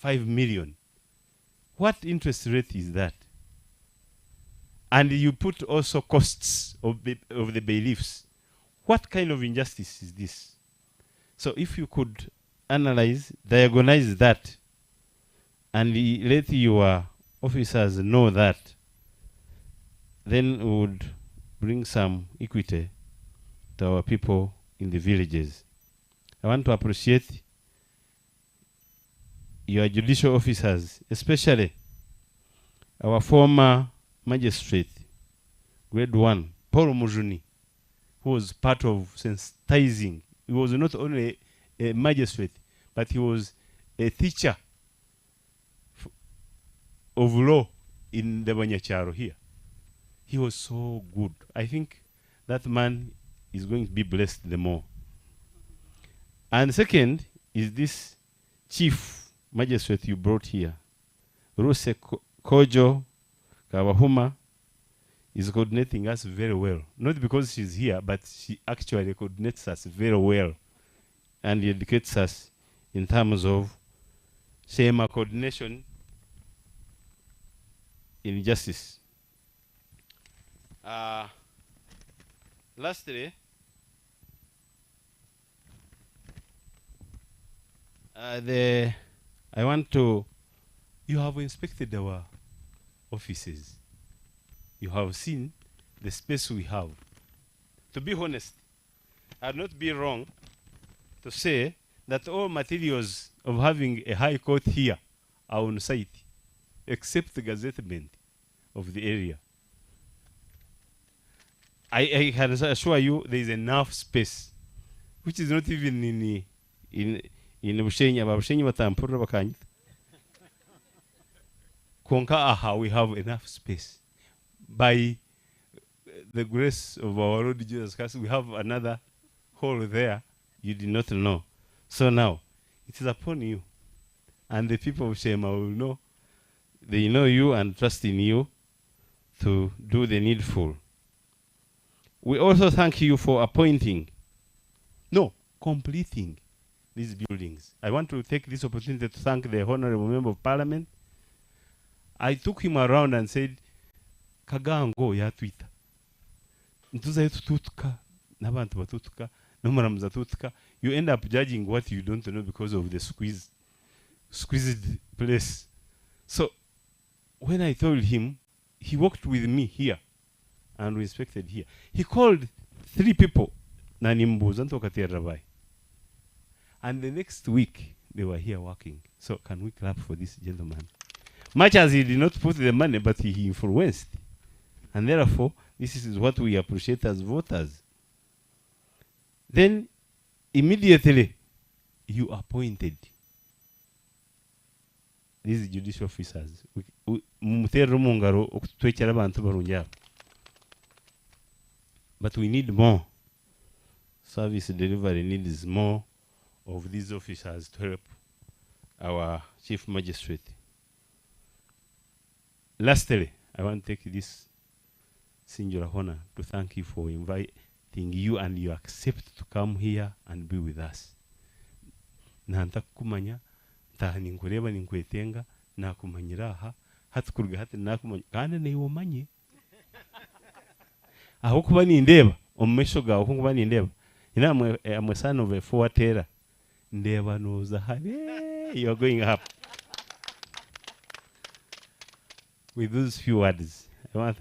5 million. What interest rate is that? And you put also costs of the bailiffs. What kind of injustice is this? So if you could analyze, diagnose that, and let your officers know that, then we would bring some equity to our people in the villages. I want to appreciate your judicial officers, especially our former magistrate, grade 1, Paul Mujuni, who was part of sensitizing. He was not only a magistrate, but he was a teacher of law in the Banyacharo here. He was so good. I think that man is going to be blessed the more. And second is this chief magistrate you brought here, Ruse Kojo Kawahuma, is coordinating us very well. Not because she's here, but she actually coordinates us very well and educates us in terms of Sheema coordination in justice. Lastly, I want to, you have inspected our offices. You have seen the space we have. To be honest, I'd not be wrong to say that all materials of having a high court here are on site, except the gazettement of the area. I can assure you there is enough space, which is not even in Bushenyi. Bushenyi batampura bakanyita. Konka aha, we have enough space. By the grace of our Lord Jesus Christ, we have another hall there you did not know. So now, it is upon you. And the people of Sheema will know. They know you and trust in you to do the needful. We also thank you for completing these buildings. I want to take this opportunity to thank the Honorable Member of Parliament. I took him around and said, Kagango ya Twitter. Ntuza yetu tutuka, nabantu batutuka, nomaramuza tutuka. You end up judging what you don't know because of the squeezed place. So when I told him, he walked with me here and we inspected here. He called 3 people, Nanimbuza Ntokatia Rabai. And the next week, they were here working. So can we clap for this gentleman? Much as he did not put the money, but he influenced. And therefore, this is what we appreciate as voters. Then, immediately, you appointed these judicial officers. But we need more. Service delivery needs more of these officers to help our chief magistrate. Lastly, I want to take this singular honor to thank you for inviting you and you accept to come here and be with us. Nanta kumanya tahani nkureba ninkwetenga na kumanyira aha hatukurga hati nakumanya kandi ne womanye aho kuba ni ndeba omumesho gawo kuba ni ndeba ina amwe son of a forward ndeba noza hale you are going up. With those few words, I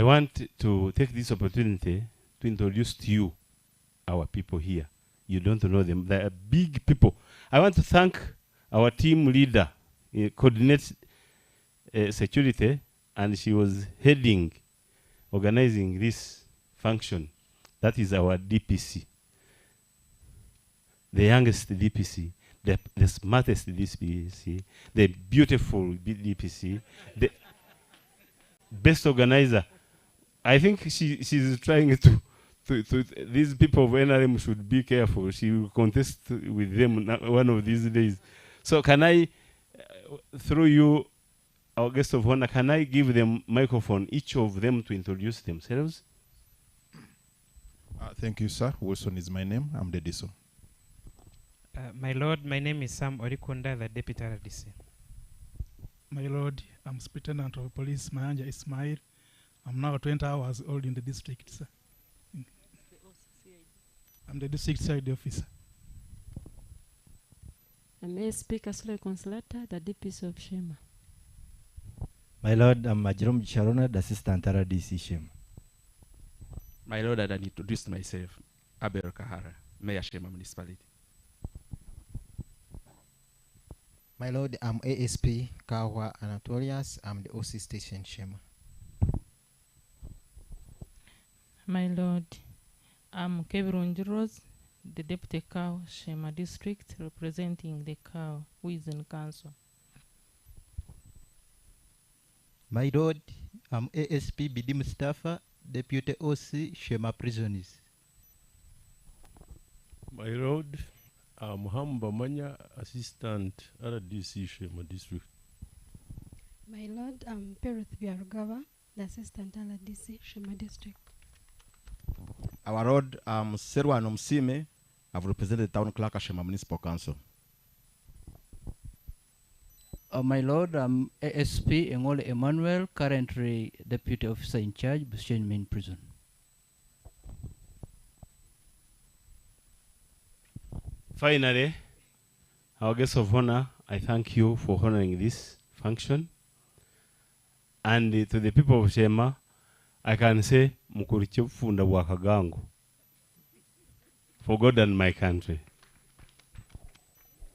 want to take this opportunity to introduce to you our people here. You don't know them. They are big people. I want to thank our team leader, coordinates security, and she was organizing this function. That is our DPC. The youngest DPC. The smartest DPC, the beautiful DPC, the best organizer. I think she's trying to these people of NRM should be careful. She will contest with them one of these days. So can I, through you, our guest of honor, can I give them microphone, each of them to introduce themselves? Thank you, sir. Wilson is my name. I'm the DISO. My Lord, my name is Sam Orikonda, the Deputy RDC. My Lord, I'm Superintendent of Police Mayanja Ismail. I'm now 20 hours old in the district, sir. I'm the district side officer. I'm ASP Kasule Consolata, the DPC of Sheema. My Lord, I'm Jerome Sharona, the Assistant RDC Sheema. My Lord, I introduced myself, Abel Kahara, Mayor Sheema Municipality. My Lord, I'm ASP Kawa Anatolius. I'm the OC Station Sheema. My Lord, I'm Kevin Rose, the Deputy Cow Sheema District, representing the cow who is in council. My Lord, I'm ASP Bidi Mustafa, Deputy OC Sheema Prisoners. My Lord, I'm Hamba Manya, Assistant RDC Sheema District. My Lord, I'm Perith Biarugava, the Assistant RDC Sheema District. Our Lord, I'm Serwa Nomsime. I've represented the Town Clerk at Sheema Municipal Council. My Lord, I'm ASP Engole Emmanuel, currently Deputy Officer in Charge, Bushen Main Prison. Finally, our guest of honor, I thank you for honoring this function. And to the people of Sheema, I can say, Mukuriche Funda Wakagangu, for God and my country.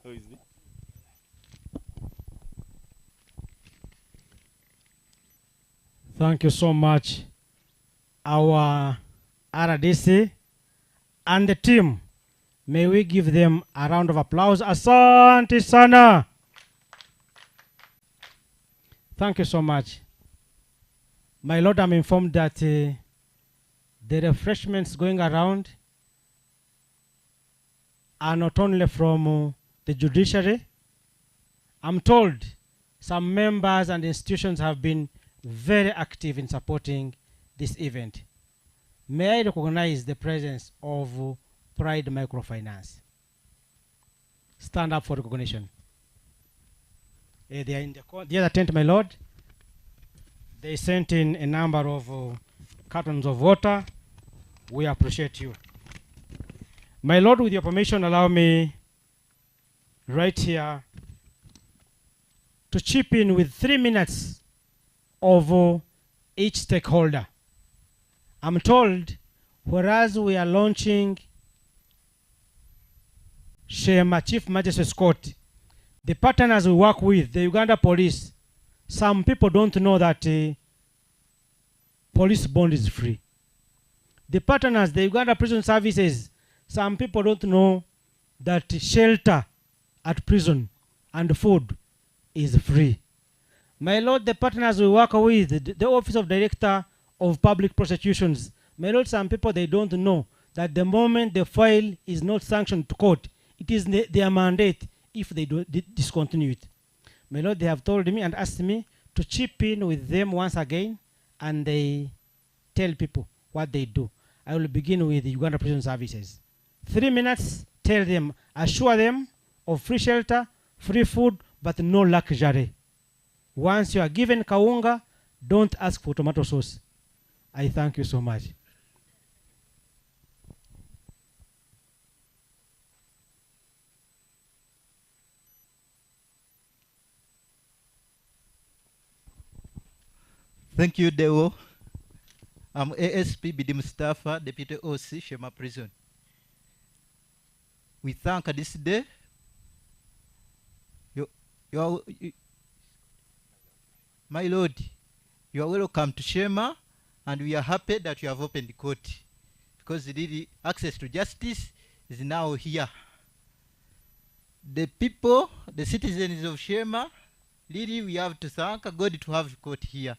Who is this? Thank you so much, our RDC and the team. May we give them a round of applause. Asante sana. Thank you so much. My Lord, I'm informed that the refreshments going around are not only from the judiciary. I'm told some members and institutions have been very active in supporting this event. May I recognize the presence of Pride Microfinance? Stand up for recognition. They are in the other tent, my Lord. They sent in a number of cartons of water. We appreciate you. My Lord, with your permission, allow me right here to chip in with 3 minutes of each stakeholder. I'm told, whereas we are launching Sheema Chief Magistrate's Court, the partners we work with, the Uganda Police, some people don't know that police bond is free. The partners, the Uganda Prison Services, some people don't know that shelter at prison and food is free. My Lord, the partners we work with, the Office of Director of Public Prosecutions, my Lord, some people, they don't know that the moment the file is not sanctioned to court, it is their mandate if they discontinue it. My Lord, they have told me and asked me to chip in with them once again, and they tell people what they do. I will begin with the Uganda Prison Services. 3 minutes, tell them, assure them of free shelter, free food, but no luxury. Once you are given kaunga, don't ask for tomato sauce. I thank you so much. Thank you, Deo. I'm ASP Bidi Mustafa, Deputy OC Sheema Prison. We thank this day. My Lord, you are welcome to Sheema, and we are happy that you have opened the court, because really access to justice is now here. The people, the citizens of Sheema, really we have to thank God to have the court here,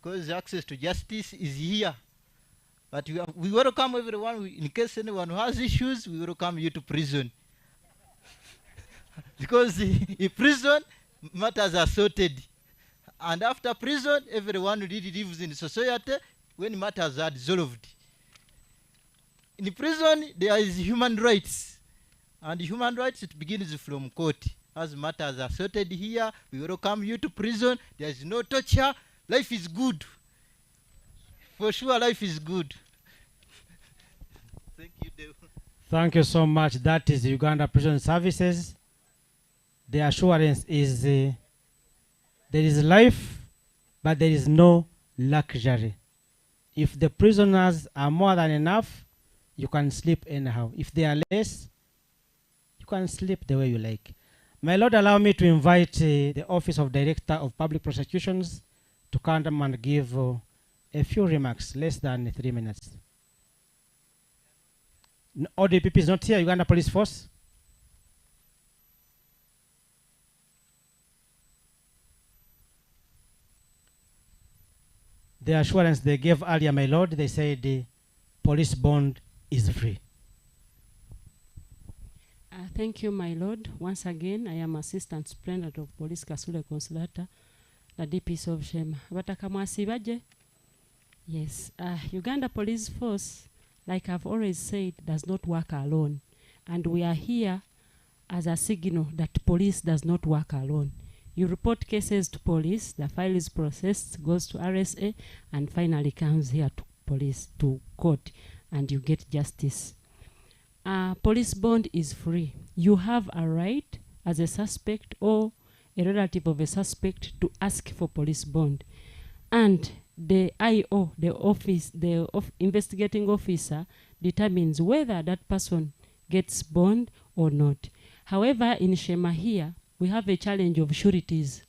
because access to justice is here. But we welcome everyone. In case anyone who has issues, we welcome you to prison. Because in prison, matters are sorted. And after prison, everyone really lives in society when matters are dissolved. In prison, there is human rights. And human rights, it begins from court. As matters are sorted here, we welcome you to prison. There is no torture. Life is good. For sure, life is good. Thank you, Dave. Thank you so much. That is Uganda Prison Services. The assurance is there is life, but there is no luxury. If the prisoners are more than enough, you can sleep anyhow. If they are less, you can sleep the way you like. My Lord, allow me to invite the Office of Director of Public Prosecutions to come and give a few remarks, less than 3 minutes. ODPP is not here, Uganda Police Force. The assurance they gave earlier, my Lord, they said the police bond is free. Thank you, my Lord. Once again, I am Assistant Superintendent of Police Kasule Consolata, the DPS of Sheema. Batakamwasibaje? Yes, Uganda Police Force, like I've always said, does not work alone. And we are here as a signal that police does not work alone. You report cases to police, the file is processed, goes to RSA, and finally comes here to police, to court, and you get justice. Police bond is free. You have a right as a suspect or a relative of a suspect to ask for police bond. And the IO, the investigating officer, determines whether that person gets bond or not. However, in Sheema here, we have a challenge of sureties.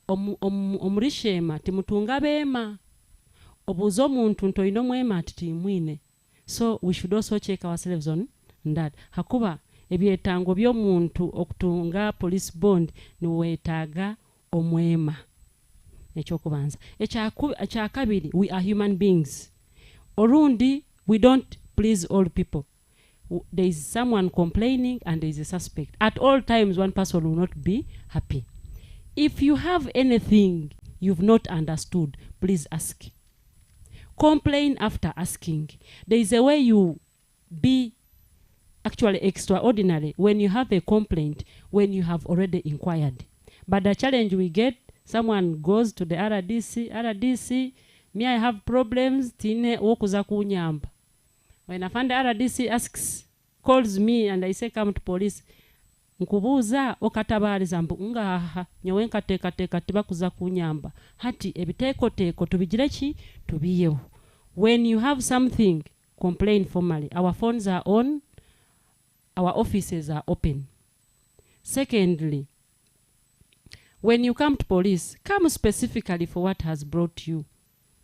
Omuri Sheema timutunga bema. Obuzo muntu ntoino mwema titimwine. So we should also check ourselves on that. Hakuba ebyetango by'omuntu okutunga police bond niwetaaga omwema. Ekyokubanza. Ekyakabiri, we are human beings. Orundi, we don't please all people. There is someone complaining and there is a suspect. At all times, one person will not be happy. If you have anything you've not understood, please ask. Complain after asking. There is a way you be actually extraordinary when you have a complaint, when you have already inquired. But the challenge we get, someone goes to the RDC, me I have problems, tine wokuza kunyamba. When I find the RDC calls me and I say come to police, nkubuuza okatabaliza mbu ngaha nyowe nkateekateeka tibakuza kunyamba hati ebiteekoteeko tubigire ki tubiyeho. When you have something, complain formally. Our phones are on, our offices are open. Secondly, when you come to police, come specifically for what has brought you.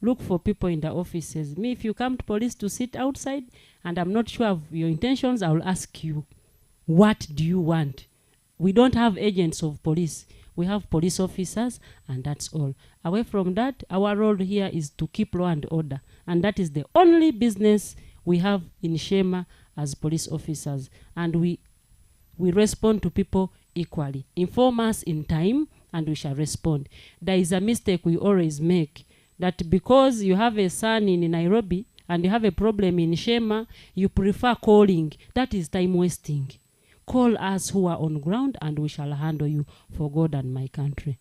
Look for people in the offices. Me, if you come to police to sit outside and I'm not sure of your intentions, I will ask you, what do you want? We don't have agents of police. We have police officers, and that's all. Away from that, our role here is to keep law and order. And that is the only business we have in Sheema as police officers. And we respond to people equally. Inform us in time, and we shall respond. There is a mistake we always make, that because you have a son in Nairobi and you have a problem in Sheema, you prefer calling. That is time wasting. Call us who are on ground and we shall handle you for God and my country.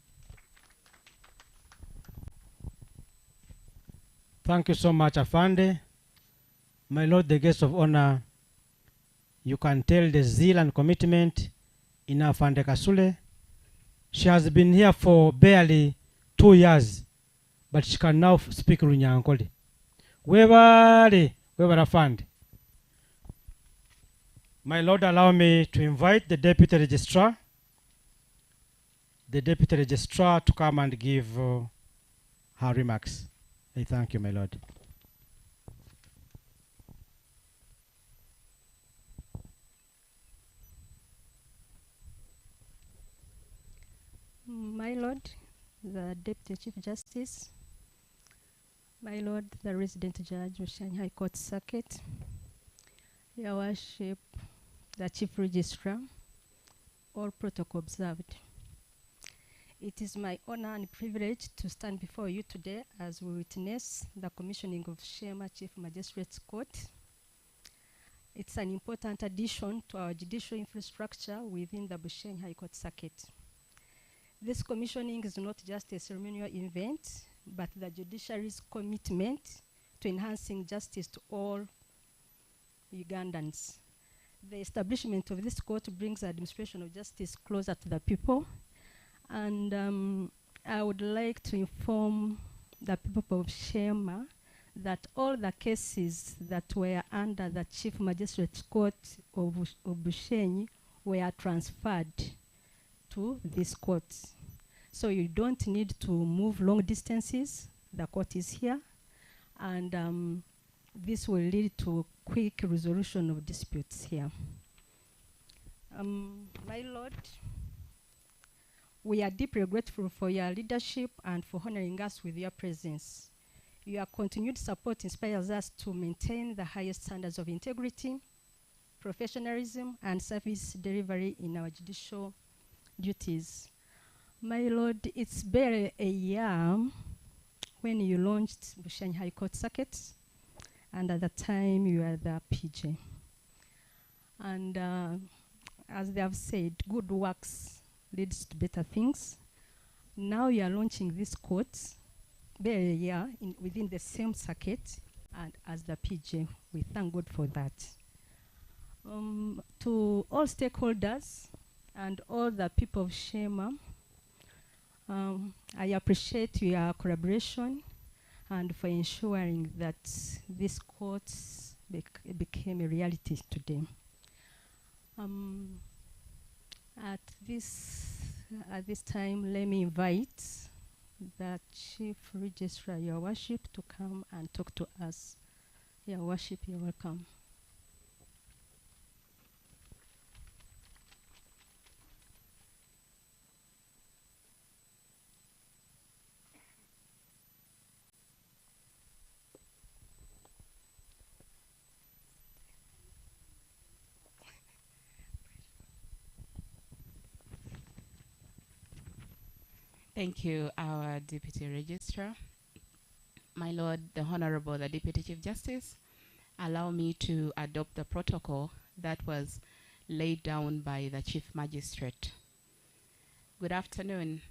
Thank you so much, Afande. My Lord, the guest of honor, you can tell the zeal and commitment in Afande Kasule. She has been here for barely 2 years, but she can now speak Runyankole. Webale Afande. My Lord, allow me to invite the Deputy Registrar to come and give her remarks. I thank you, my Lord. My Lord, the Deputy Chief Justice, my Lord, the Resident Judge, Ocean High Court Circuit, Your Worship, the Chief Registrar, all protocol observed. It is my honor and privilege to stand before you today as we witness the commissioning of Sheema Chief Magistrates Court. it's an important addition to our judicial infrastructure within the Bushenyi High Court circuit. This commissioning is not just a ceremonial event, but the judiciary's commitment to enhancing justice to all Ugandans. The establishment of this court brings the administration of justice closer to the people, and I would like to inform the people of Sheema that all the cases that were under the Chief Magistrate's Court of Bushenyi were transferred to this court. So you don't need to move long distances. The court is here, and this will lead to quick resolution of disputes here. My Lord, we are deeply grateful for your leadership and for honoring us with your presence. Your continued support inspires us to maintain the highest standards of integrity, professionalism, and service delivery in our judicial duties. My Lord, it's barely a year when you launched Bushenyi High Court Circuit, and at the time you were the PJ. And as they have said, good works leads to better things. Now you are launching this court, barely a year within the same circuit, and as the PJ, we thank God for that. To all stakeholders and all the people of Sheema, I appreciate your collaboration and for ensuring that this court became a reality today. At this time, let me invite the Chief Registrar, Your Worship, to come and talk to us. Your Worship, you're welcome. Thank you, our Deputy Registrar. My Lord, the Honorable, the Deputy Chief Justice, allow me to adopt the protocol that was laid down by the Chief Magistrate. Good afternoon.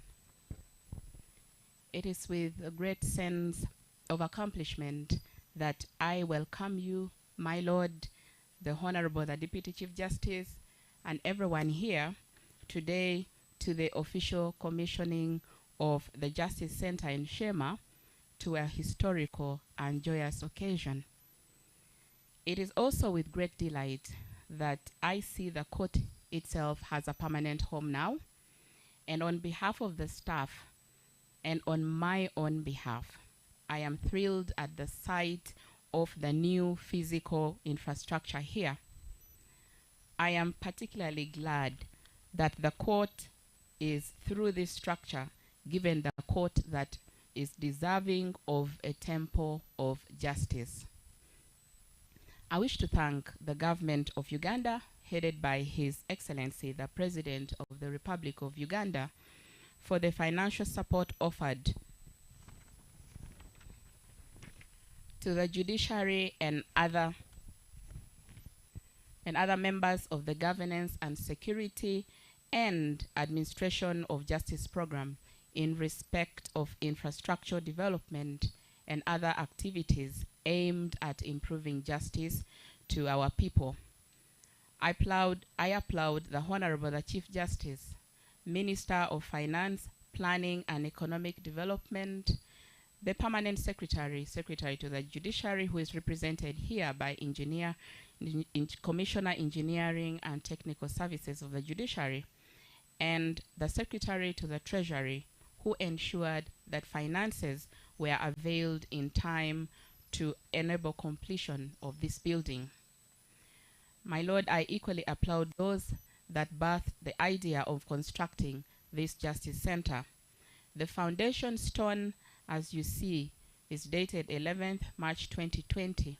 It is with a great sense of accomplishment that I welcome you, my Lord, the Honorable, the Deputy Chief Justice, and everyone here today to the official commissioning of the Justice Center in Sheema to a historical and joyous occasion. It is also with great delight that I see the court itself has a permanent home now, and on behalf of the staff and on my own behalf, I am thrilled at the sight of the new physical infrastructure here. I am particularly glad that the court is through this structure given the court that is deserving of a temple of justice. I wish to thank the government of Uganda, headed by His Excellency, the President of the Republic of Uganda, for the financial support offered to the judiciary and other members of the governance and security and administration of justice program in respect of infrastructure development and other activities aimed at improving justice to our people. I applaud the Honorable the Chief Justice, Minister of Finance, Planning and Economic Development, the Permanent Secretary to the Judiciary, who is represented here by Commissioner Engineering and Technical Services of the Judiciary, and the Secretary to the Treasury, who ensured that finances were availed in time to enable completion of this building. My Lord, I equally applaud those that birthed the idea of constructing this Justice Center. The foundation stone, as you see, is dated 11th March 2020.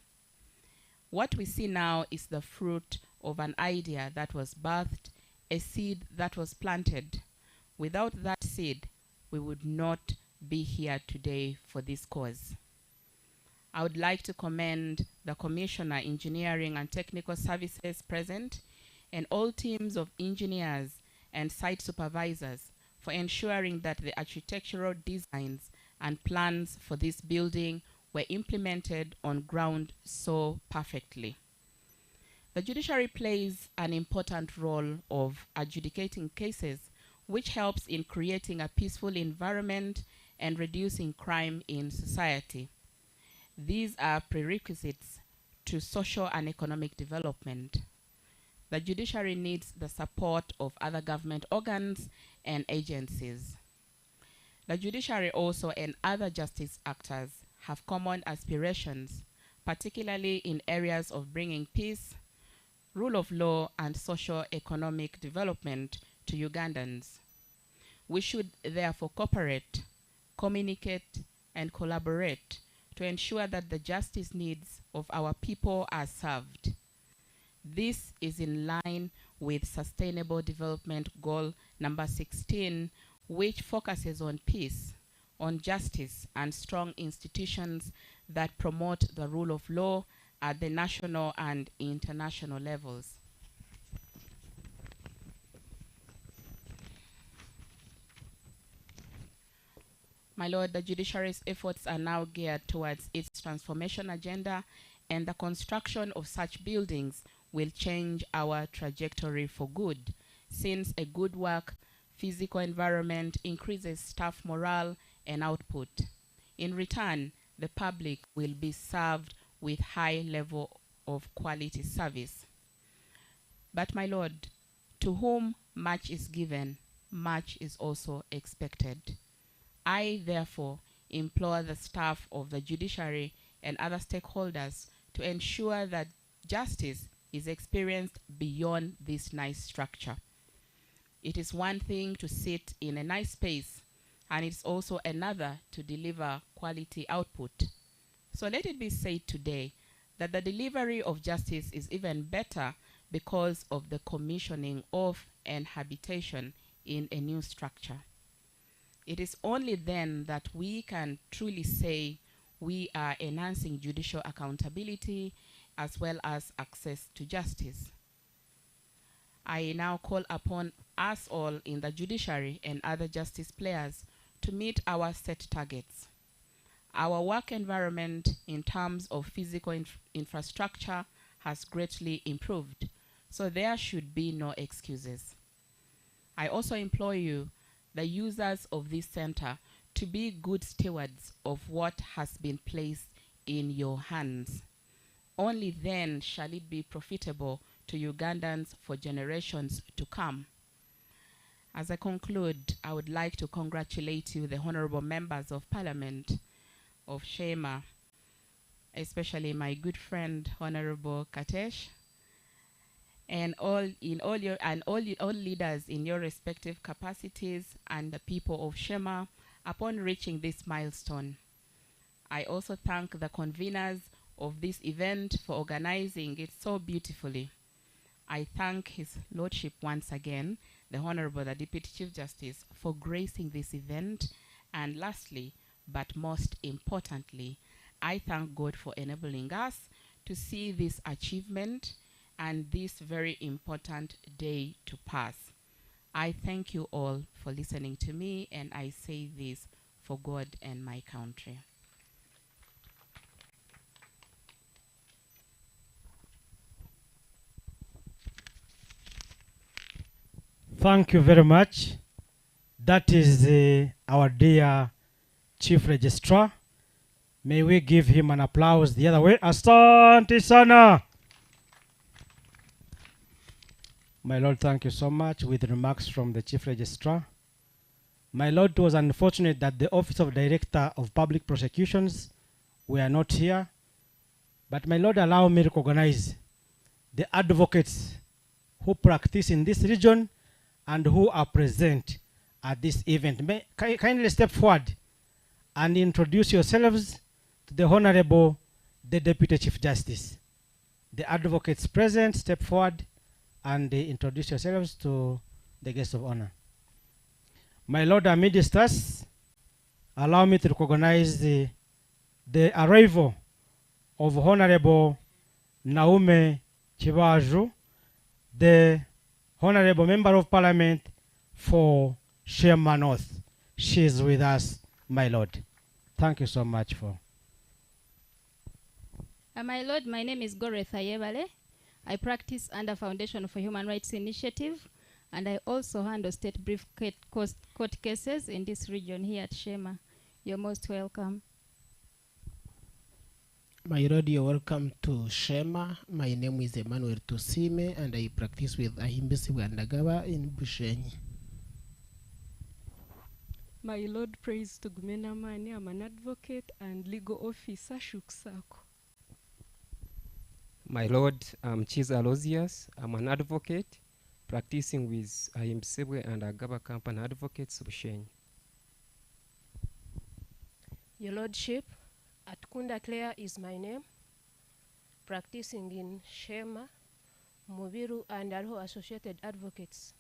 What we see now is the fruit of an idea that was birthed, a seed that was planted. Without that seed, we would not be here today for this cause. I would like to commend the Commissioner, Engineering and Technical Services present, and all teams of engineers and site supervisors for ensuring that the architectural designs and plans for this building were implemented on ground so perfectly. The judiciary plays an important role of adjudicating cases, which helps in creating a peaceful environment and reducing crime in society. These are prerequisites to social and economic development. The judiciary needs the support of other government organs and agencies. The judiciary also and other justice actors have common aspirations, particularly in areas of bringing peace, rule of law, and socio-economic development to Ugandans. We should therefore cooperate, communicate, and collaborate to ensure that the justice needs of our people are served. This is in line with Sustainable Development Goal number 16, which focuses on peace, on justice, and strong institutions that promote the rule of law at the national and international levels. My Lord, the judiciary's efforts are now geared towards its transformation agenda, and the construction of such buildings will change our trajectory for good, since a good work physical environment increases staff morale and output. In return, the public will be served with high level of quality service. But my Lord, to whom much is given, much is also expected. I therefore implore the staff of the judiciary and other stakeholders to ensure that justice is experienced beyond this nice structure. It is one thing to sit in a nice space, and it's also another to deliver quality output. So let it be said today that the delivery of justice is even better because of the commissioning of and habitation in a new structure. It is only then that we can truly say we are enhancing judicial accountability as well as access to justice. I now call upon us all in the judiciary and other justice players to meet our set targets. Our work environment in terms of physical infrastructure has greatly improved, so there should be no excuses. I also implore you, the users of this center, to be good stewards of what has been placed in your hands. Only then shall it be profitable to Ugandans for generations to come. As I conclude, I would like to congratulate you, the honorable members of Parliament of Sheema, especially my good friend, Honorable Katesh, and all leaders in your respective capacities, and the people of Sheema upon reaching this milestone. I also thank the conveners of this event for organizing it so beautifully. I thank His Lordship once again, the Honorable the Deputy Chief Justice, for gracing this event. And lastly, but most importantly, I thank God for enabling us to see this achievement and this very important day to pass. I thank you all for listening to me, and I say this for God and my country. Thank you very much. That is our dear Chief Registrar. May we give him an applause the other way. Asante sana. My Lord, thank you so much. With remarks from the Chief Registrar. My Lord, it was unfortunate that the Office of Director of Public Prosecutions were not here. But my Lord, allow me to recognize the advocates who practice in this region and who are present at this event. May kindly step forward and introduce yourselves to the Honorable, the Deputy Chief Justice. The advocates present, step forward and introduce yourselves to the guest of honor. My Lord, amidst us, allow me to recognize the arrival of Honorable Naume Chibaju, the Honorable Member of Parliament for Sheema North. She is with us, my Lord. Thank you so much for. My Lord, my name is Goreth Ayebale. I practice under Foundation for Human Rights Initiative, and I also handle state brief court cases in this region here at Sheema. You're most welcome. My Lord, you're welcome to Sheema. My name is Emmanuel Tusime, and I practice with Ahimbisi Wandagaba in Bushenyi. My Lord, praise to Gumena Mani. I'm an advocate and legal officer, Shuksako. My Lord, I'm Chiz Alozias. I'm an advocate practicing with Ahimbisibwe and Agaba Company Advocates Bushenyi. Your Lordship, Atkunda Claire is my name, practicing in Sheema, Mubiru and Arho Associated Advocates.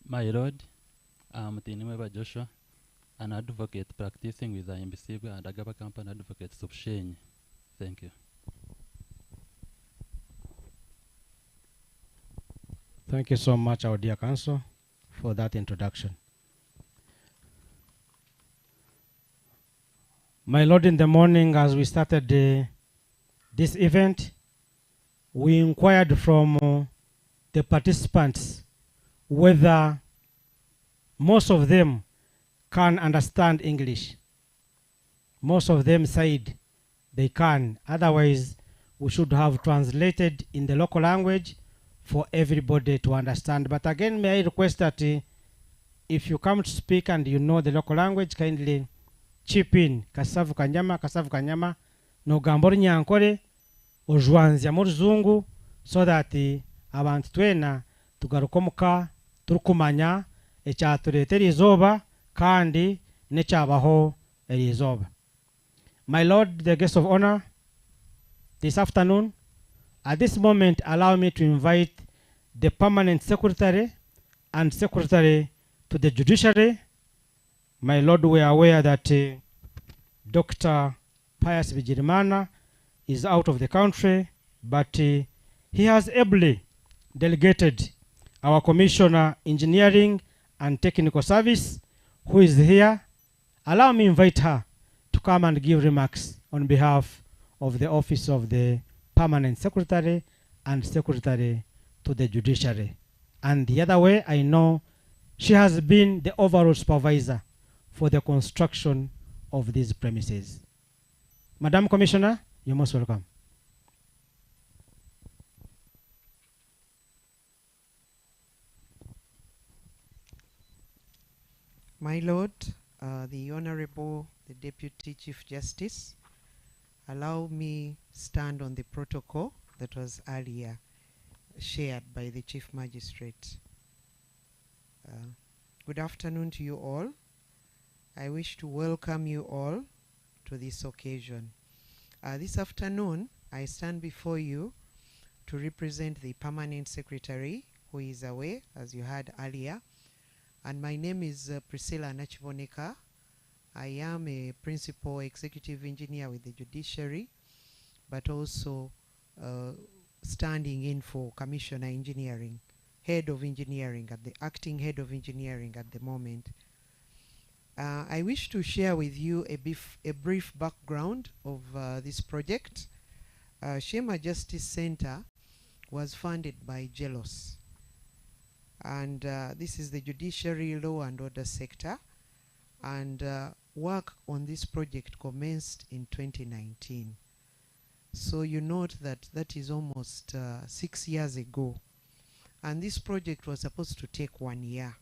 My Lord, I'm Tinimeba Joshua, an advocate practicing with Ahimbisibwe and Agaba Company Advocates of Bushenyi. Thank you. Thank you so much, our dear council, for that introduction. My Lord, in the morning as we started this event, we inquired from the participants whether most of them can understand English. Most of them said they can. Otherwise, we should have translated in the local language for everybody to understand. But again, may I request that if you come to speak and you know the local language, kindly chip in. Kasavu kanyama, no gambori nyankore, ojwanzya mu ruzungu, so that abantu twena tugarukomuka turukumanya ekyatureetera izoba kandi nekyabaho erizoba. My Lord, the guest of honor, this afternoon, at this moment, allow me to invite the Permanent Secretary and Secretary to the Judiciary. My Lord, we are aware that Dr. Pius Bigirimana is out of the country, but he has ably delegated our Commissioner Engineering and Technical Service, who is here. Allow me to invite her to come and give remarks on behalf of the Office of the Permanent Secretary and Secretary to the Judiciary. And the other way, I know she has been the overall supervisor for the construction of these premises. Madam Commissioner, you're most welcome. My Lord, the Honorable, the Deputy Chief Justice, allow me stand on the protocol that was earlier shared by the Chief Magistrate. Good afternoon to you all. I wish to welcome you all to this occasion. This afternoon, I stand before you to represent the Permanent Secretary, who is away, as you heard earlier. And my name is Priscilla Nachiboneka. I am a Principal Executive Engineer with the Judiciary, but also standing in for Commissioner Engineering, Head of Engineering, Acting Head of Engineering at the moment. I wish to share with you a brief background of this project. Sheema Justice Center was funded by JELOS, and this is the Judiciary Law and Order sector, and work on this project commenced in 2019. So you note that that is almost 6 years ago, and this project was supposed to take 1 year.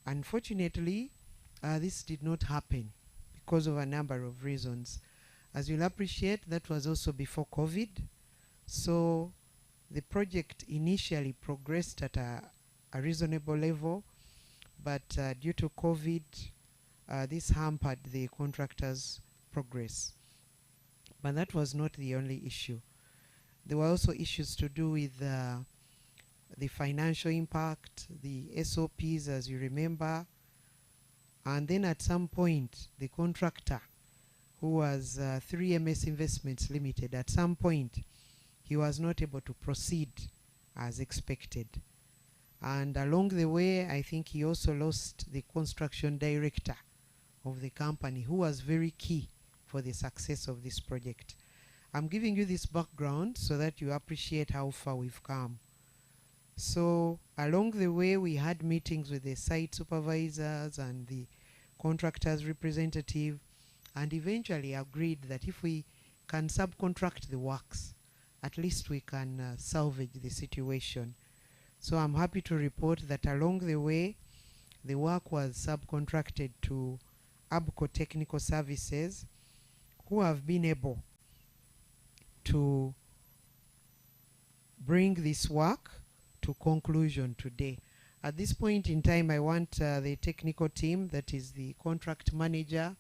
Unfortunately, this did not happen because of a number of reasons. As you'll appreciate, that was also before COVID. So the project initially progressed at a reasonable level, but due to COVID, this hampered the contractor's progress. But that was not the only issue. There were also issues to do with the financial impact, the SOPs, as you remember. And then at some point, the contractor who was 3MS Investments Limited. At some point, he was not able to proceed as expected. And along the way, I think he also lost the construction director of the company, who was very key for the success of this project. I'm giving you this background so that you appreciate how far we've come. So along the way, we had meetings with the site supervisors and the contractors representative, and eventually agreed that if we can subcontract the works, at least we can salvage the situation. So I'm happy to report that along the way, the work was subcontracted to ABCO Technical Services, who have been able to bring this work to conclusion today. At this point in time, I want the technical team, that is the contract manager,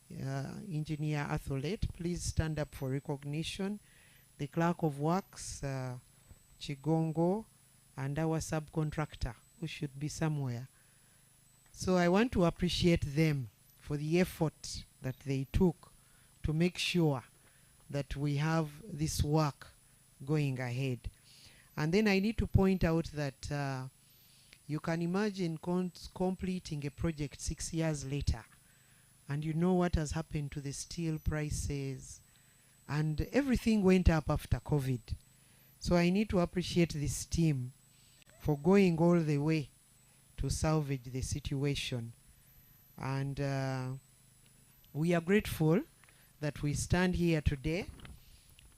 engineer Atholete, please stand up for recognition. The clerk of works, Chigongo, and our subcontractor, who should be somewhere. So I want to appreciate them for the effort that they took to make sure that we have this work going ahead. And then I need to point out that you can imagine completing a project 6 years later, and you know what has happened to the steel prices, and everything went up after COVID. So I need to appreciate this team for going all the way to salvage the situation. And we are grateful that we stand here today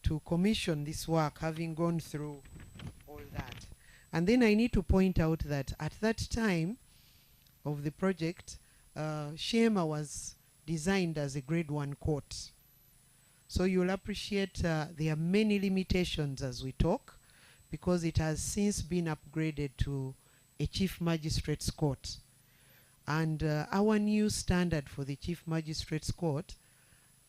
to commission this work, having gone through all that. And then I need to point out that at that time of the project, Sheema was designed as a grade 1 court. So you'll appreciate there are many limitations as we talk, because it has since been upgraded to a Chief Magistrate's Court. And our new standard for the Chief Magistrate's Court,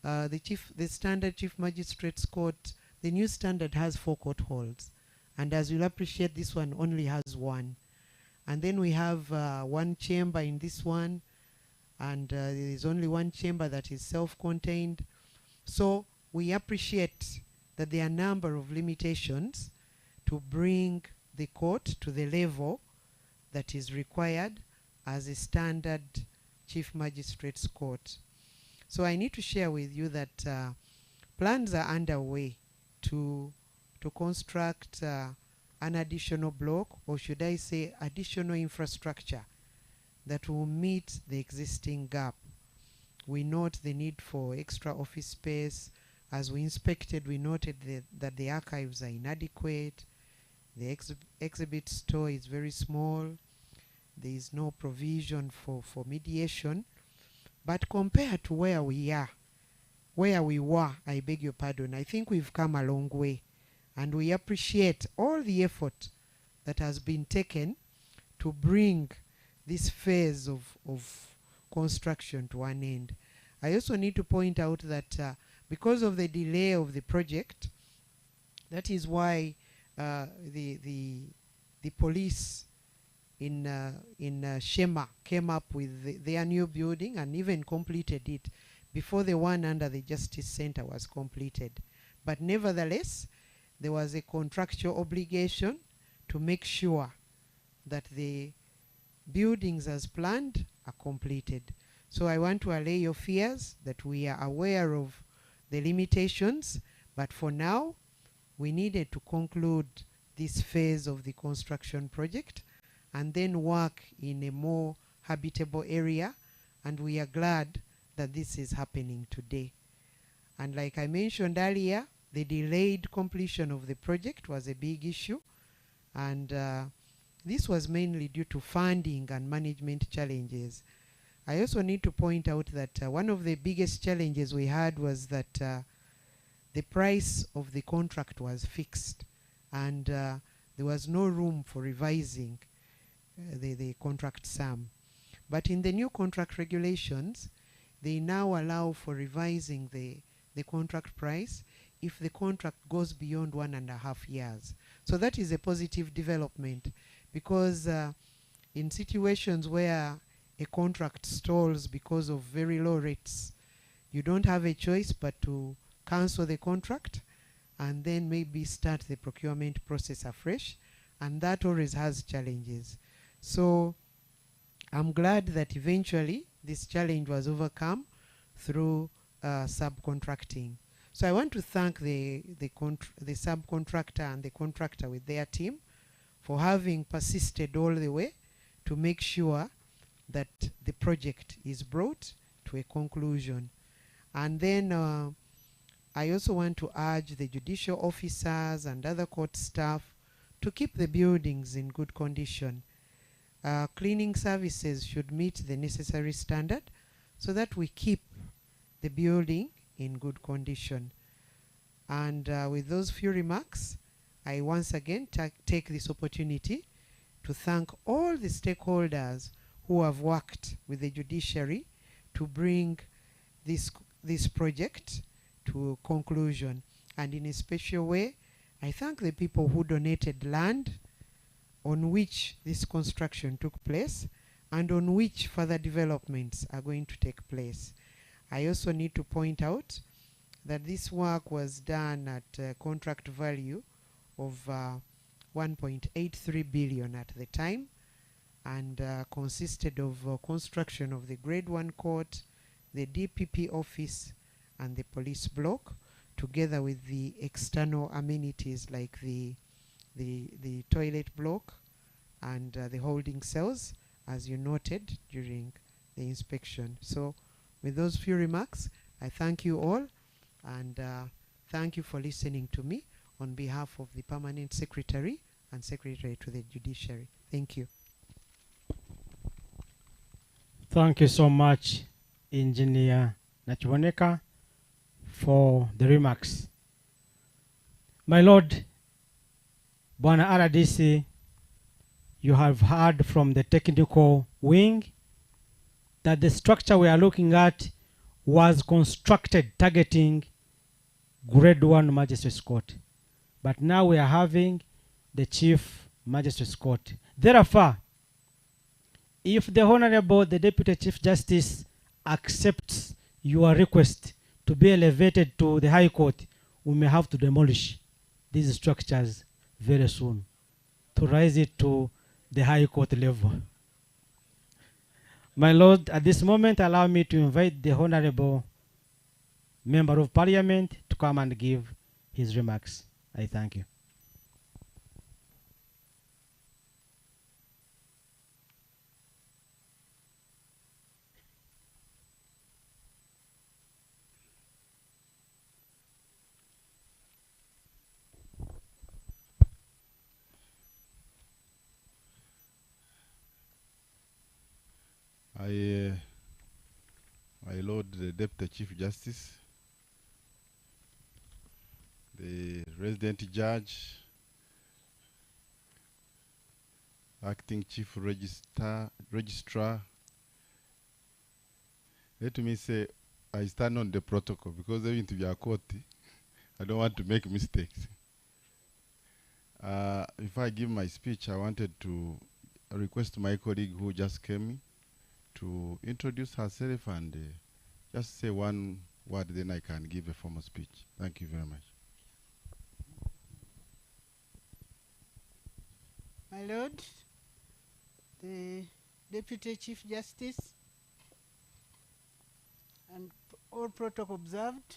the standard Chief Magistrate's Court, the new standard has 4 court halls. And as you'll appreciate, this one only has 1. And then we have 1 chamber in this one, and there is only 1 chamber that is self-contained. So we appreciate that there are a number of limitations to bring the court to the level that is required as a standard Chief Magistrate's Court. So I need to share with you that plans are underway to construct an additional block, or should I say additional infrastructure, that will meet the existing gap. We note the need for extra office space. As we inspected, we noted that the archives are inadequate. The exhibit store is very small. There is no provision for mediation. But compared to where we were, I beg your pardon, I think we've come a long way. And we appreciate all the effort that has been taken to bring this phase of construction to an end. I also need to point out that because of the delay of the project, that is why the police in Sheema came up with their new building and even completed it before the one under the Justice Center was completed. But nevertheless, there was a contractual obligation to make sure that the buildings as planned are completed. So I want to allay your fears that we are aware of the limitations, but for now, we needed to conclude this phase of the construction project and then work in a more habitable area, and we are glad that this is happening today. And like I mentioned earlier, the delayed completion of the project was a big issue, and this was mainly due to funding and management challenges. I also need to point out that one of the biggest challenges we had was that the price of the contract was fixed, and there was no room for revising the contract sum. But in the new contract regulations, they now allow for revising the contract price if the contract goes beyond 1.5 years. So that is a positive development, because in situations where a contract stalls because of very low rates, you don't have a choice but to cancel the contract and then maybe start the procurement process afresh, and that always has challenges. So I'm glad that eventually this challenge was overcome through subcontracting. So I want to thank the subcontractor and the contractor with their team for having persisted all the way to make sure that the project is brought to a conclusion. And then I also want to urge the judicial officers and other court staff to keep the buildings in good condition. Cleaning services should meet the necessary standard so that we keep the building in good condition. And with those few remarks, I once again take this opportunity to thank all the stakeholders who have worked with the judiciary to bring this project to conclusion. And in a special way, I thank the people who donated land on which this construction took place and on which further developments are going to take place. I also need to point out that this work was done at a contract value of 1.83 billion at the time, and consisted of construction of the grade 1 court, the DPP office and the police block, together with the external amenities like the toilet block and the holding cells, as you noted during the inspection. So with those few remarks, I thank you all, and thank you for listening to me on behalf of the Permanent Secretary and Secretary to the Judiciary. Thank you. Thank you so much, Engineer Nachiboneka, for the remarks. My Lord, Bwana RDC, you have heard from the technical wing that the structure we are looking at was constructed targeting grade 1 magistrates court. But now we are having the chief magistrates court. Therefore, if the Honorable, the Deputy Chief Justice, accepts your request to be elevated to the High Court, we may have to demolish these structures very soon to raise it to the High Court level. My Lord, at this moment, allow me to invite the Honorable Member of Parliament to come and give his remarks. I thank you. My Lord, the Deputy Chief Justice, the Resident Judge, Acting Chief Registrar, let me say I stand on the protocol because even to be a court, I don't want to make mistakes. Before I give my speech, I wanted to request my colleague who just came to introduce herself and just say one word, then I can give a formal speech. Thank you very much. My Lord, the Deputy Chief Justice, and all protocol observed.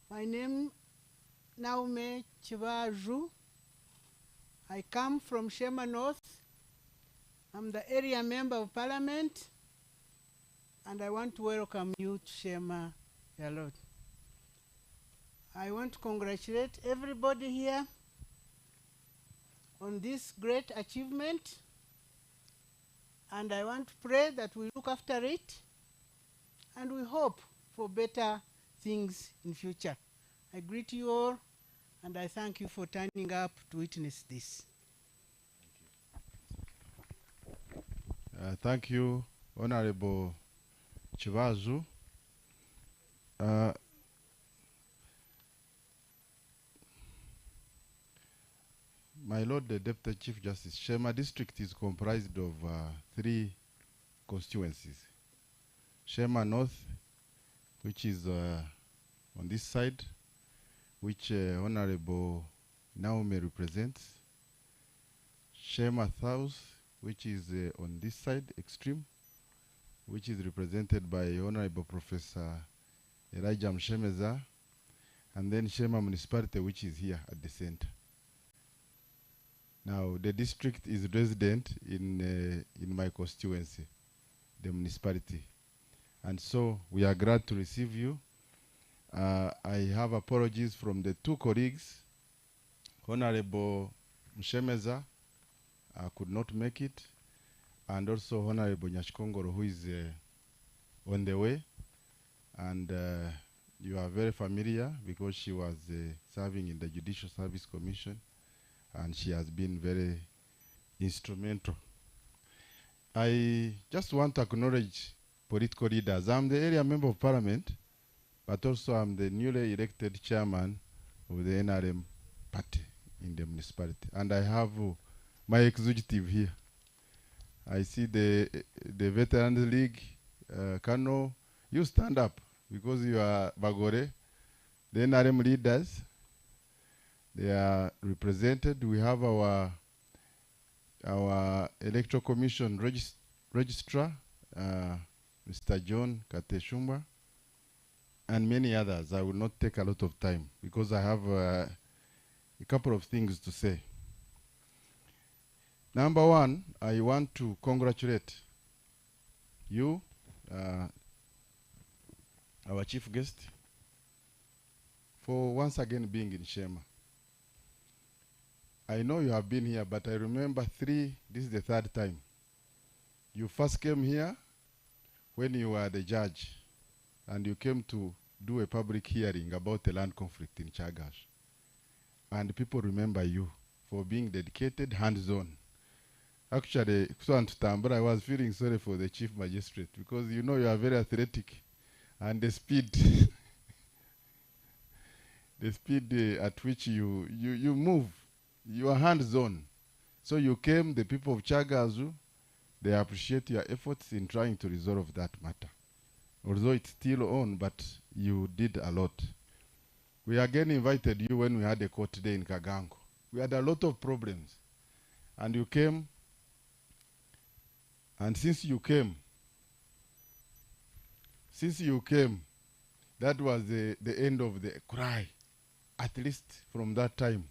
My name, Naume Chivaju. I come from Sheema North. I'm the area member of Parliament, and I want to welcome you to Sheema, your Lord. I want to congratulate everybody here on this great achievement, and I want to pray that we look after it, and we hope for better things in future. I greet you all, and I thank you for turning up to witness this. Thank you, Honorable Chivazu. My Lord, the Deputy Chief Justice, Sheema District is comprised of 3 constituencies: Sheema North, which is on this side, which Honorable Naomi represents. Sheema South, which is on this side, extreme, which is represented by Honorable Professor Elijah Mshemeza, and then Sheema Municipality, which is here at the center. Now, the district is resident in my constituency, the municipality. And so we are glad to receive you. I have apologies from the two colleagues. Honorable Mshemeza could not make it, and also Honorable Nyashkongoro, who is on the way. And you are very familiar because she was serving in the Judicial Service Commission, and she has been very instrumental. I just want to acknowledge political leaders. I'm the area member of parliament, but also I'm the newly elected chairman of the NRM party in the municipality. And I have my executive here. I see the Veterans League, Kano, you stand up because you are Bagore. The NRM leaders, they are represented. We have our electoral commission registrar, Mr. John Kateshumba, and many others. I will not take a lot of time because I have a couple of things to say. Number one, I want to congratulate you, our chief guest, for once again being in Sheema. I know you have been here, but I remember this is the third time. You first came here when you were the judge, and you came to do a public hearing about the land conflict in Chagash. And people remember you for being dedicated, hands-on. Actually, I was feeling sorry for the chief magistrate because you know you are very athletic, and the speed, the speed at which you move, you are hands-on. So you came, the people of Chagazu, they appreciate your efforts in trying to resolve that matter. Although it's still on, but you did a lot. We again invited you when we had a court day in Kagango. We had a lot of problems. And you came, and since you came, that was the end of the cry. At least from that time,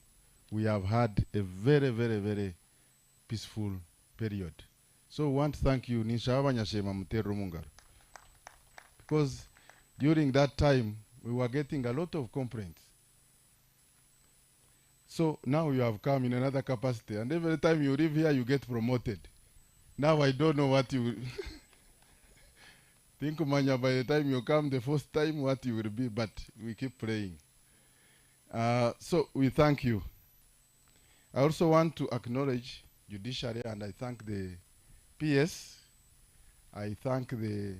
we have had a very, very, very peaceful period. So I want to thank you, Nishabanya Sheema Mutero Mungar. Because during that time, we were getting a lot of complaints. So now you have come in another capacity, and every time you live here, you get promoted. Now I don't know what you think, Manya, by the time you come the first time, what you will be, but we keep praying. So we thank you. I also want to acknowledge judiciary, and I thank the PS. I thank the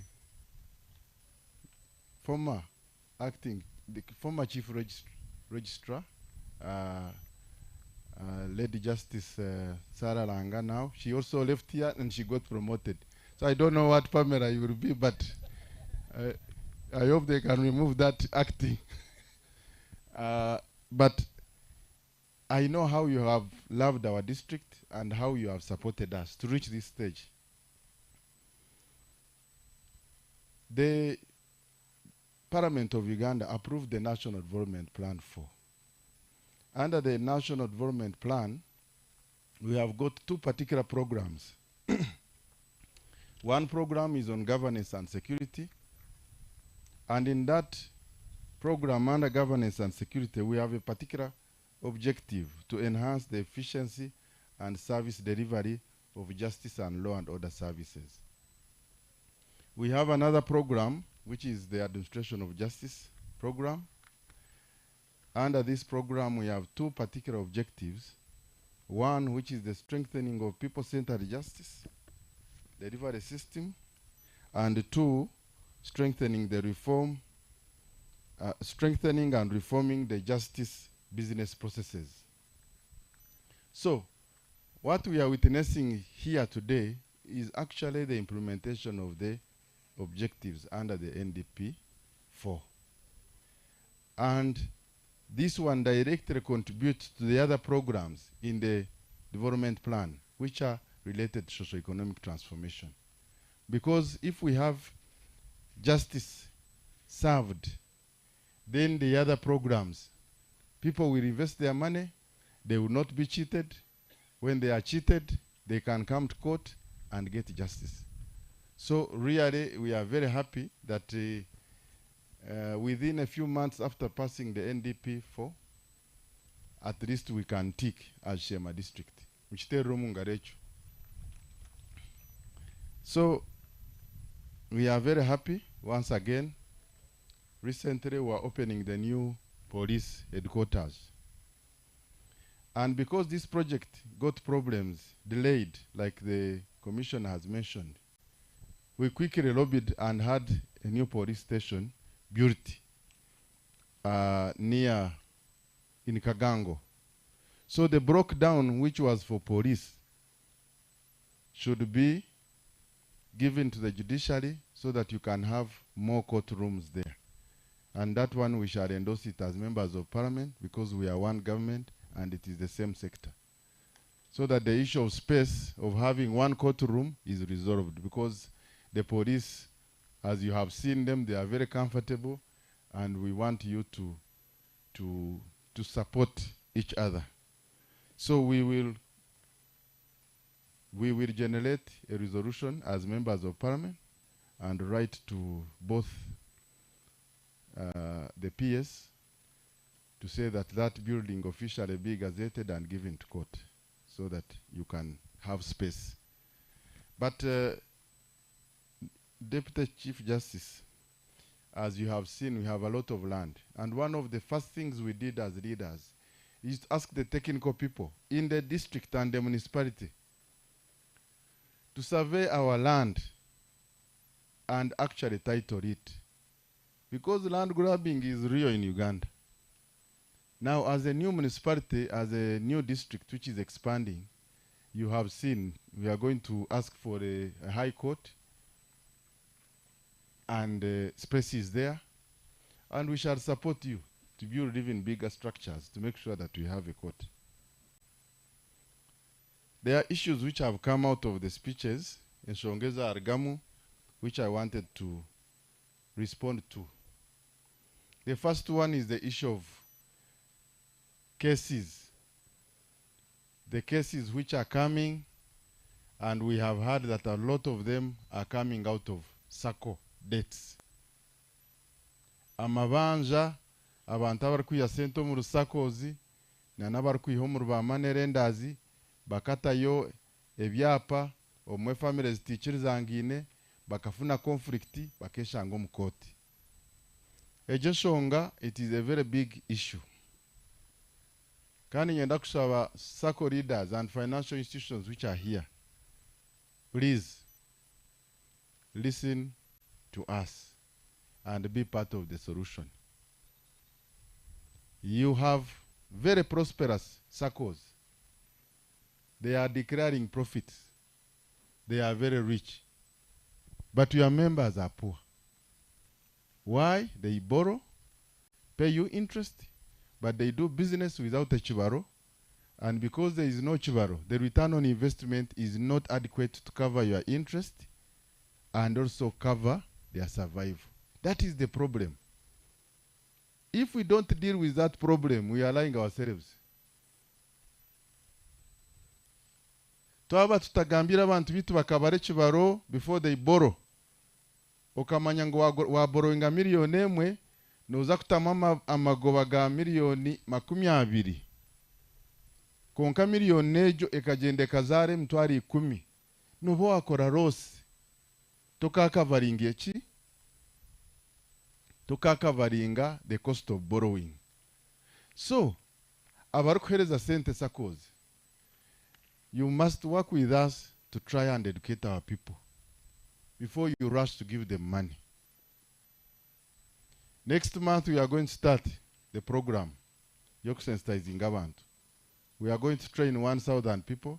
former chief registrar, Lady Justice Sarah Langa now. She also left here and she got promoted. So I don't know what Pamela you will be, but I hope they can remove that acting. But I know how you have loved our district and how you have supported us to reach this stage. The Parliament of Uganda approved the National Development Plan 4. Under the National Development Plan, we have got two particular programs. One program is on governance and security. And in that program under governance and security, we have a particular objective to enhance the efficiency and service delivery of justice and law and order services. We have another program, which is the Administration of Justice program. Under this program, we have two particular objectives. One, which is the strengthening of people-centered justice delivery system, and two, strengthening and reforming the justice business processes. So, what we are witnessing here today is actually the implementation of the objectives under the NDP 4. And this one directly contributes to the other programs in the development plan, which are related to socio-economic transformation. Because if we have justice served, then the other programs, people will invest their money, they will not be cheated. When they are cheated, they can come to court and get justice. So really, we are very happy that within a few months after passing the NDP 4, at least we can tick as Sheema district. So we are very happy once again. Recently we are opening the new police headquarters. And because this project got problems, delayed, like the commissioner has mentioned, we quickly lobbied and had a new police station built near in Kagango. So the broke down, which was for police, should be given to the judiciary so that you can have more courtrooms there. And that one we shall endorse it as members of parliament because we are one government and it is the same sector. So that the issue of space of having one courtroom is resolved, because the police, as you have seen them, they are very comfortable, and we want you to support each other. So we will generate a resolution as members of parliament and write to both the PS to say that that building officially be gazetted and given to court so that you can have space. But Deputy Chief Justice, as you have seen, we have a lot of land. And one of the first things we did as leaders is to ask the technical people in the district and the municipality to survey our land and actually title it. Because land grabbing is real in Uganda. Now, as a new municipality, as a new district which is expanding, you have seen we are going to ask for a high court and spaces there, and we shall support you to build even bigger structures to make sure that we have a court. There are issues which have come out of the speeches in Shongeza Argamu, which I wanted to respond to. The first one is the issue of cases. The cases which are coming, and we have heard that a lot of them are coming out of SACCO debts. Amabanja, abantu abarikuya sente mu rusakozi, na nabarikuyiho mu rubamane rendazi, bakatayo ebyapa, omwe family zitikirizangine, bakafuna conflict, bakeshanga mu court. Ejo shonga, it is a very big issue. Kani nyenda kusaba SACCO leaders and financial institutions which are here, please listen to us and be part of the solution. You have very prosperous SACCOs. They are declaring profits. They are very rich. But your members are poor. Why? They borrow, pay you interest, but they do business without a chibaro. And because there is no chibaro, the return on investment is not adequate to cover your interest and also cover their survival. That is the problem. If we don't deal with that problem, we are lying ourselves. Twaba tutagambira abantu bitu bakabare chibaro before they borrow. Okamanya ngo wa borrowinga miliyoni emwe noza kutama amagoba ga miliyoni 20. Konka miliyoni nejo ekagende kazare mtwari 10. Nubo wakora rose. Tokakavaringa eki? Tokakavaringa the cost of borrowing. So, abarukuhereza sente SACCOs, you must work with us to try and educate our people before you rush to give them money. Next month we are going to start the program, Yokusensitizing Abantu. We are going to train 1,000 people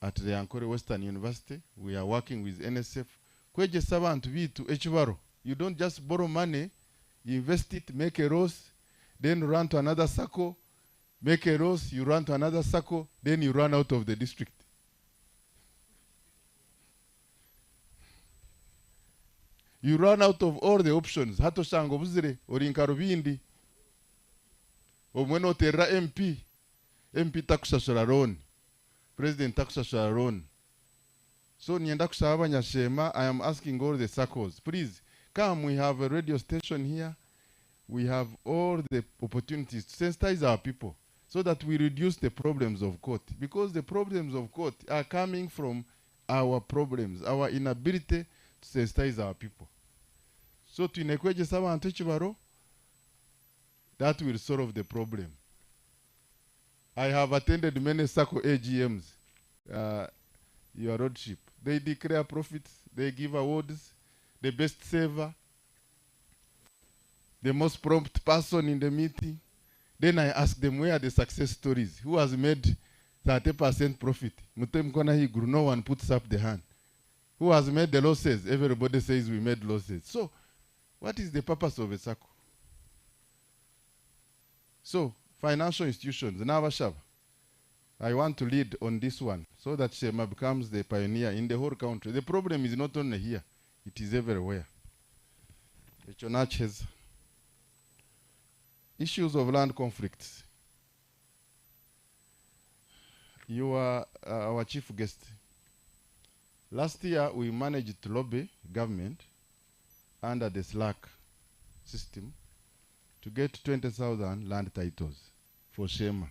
at the Ankole Western University. We are working with NSF. Kwegesa abantu bitu echibaro You don't just borrow money, invest it, make a loss, then run to another circle, make a loss, you run to another circle, then you run out of the district. You run out of all the options. Hato shango buzire, orinkaro bindi. Omweno terra MP. MP takusasura loan. President takusasura loan. So nienda kusaba Nyashema, I am asking all the circles, please, come, we have a radio station here. We have all the opportunities to sensitize our people so that we reduce the problems of court. Because the problems of court are coming from our problems, our inability to sensitize our people. So to inekweje sawa antechibaro, that will solve the problem. I have attended many circle AGMs, your lordship. They declare profits, they give awards, the best saver, the most prompt person in the meeting. Then I ask them, where are the success stories? Who has made 30% profit? No one puts up the hand. Who has made the losses? Everybody says we made losses. So, what is the purpose of a circle? So, financial institutions, Navashab, I want to lead on this one so that Sheema becomes the pioneer in the whole country. The problem is not only here, it is everywhere. The Chonach has issues of land conflicts. You are our chief guest. Last year, we managed to lobby government under the SLAC system to get 20,000 land titles for Sheema.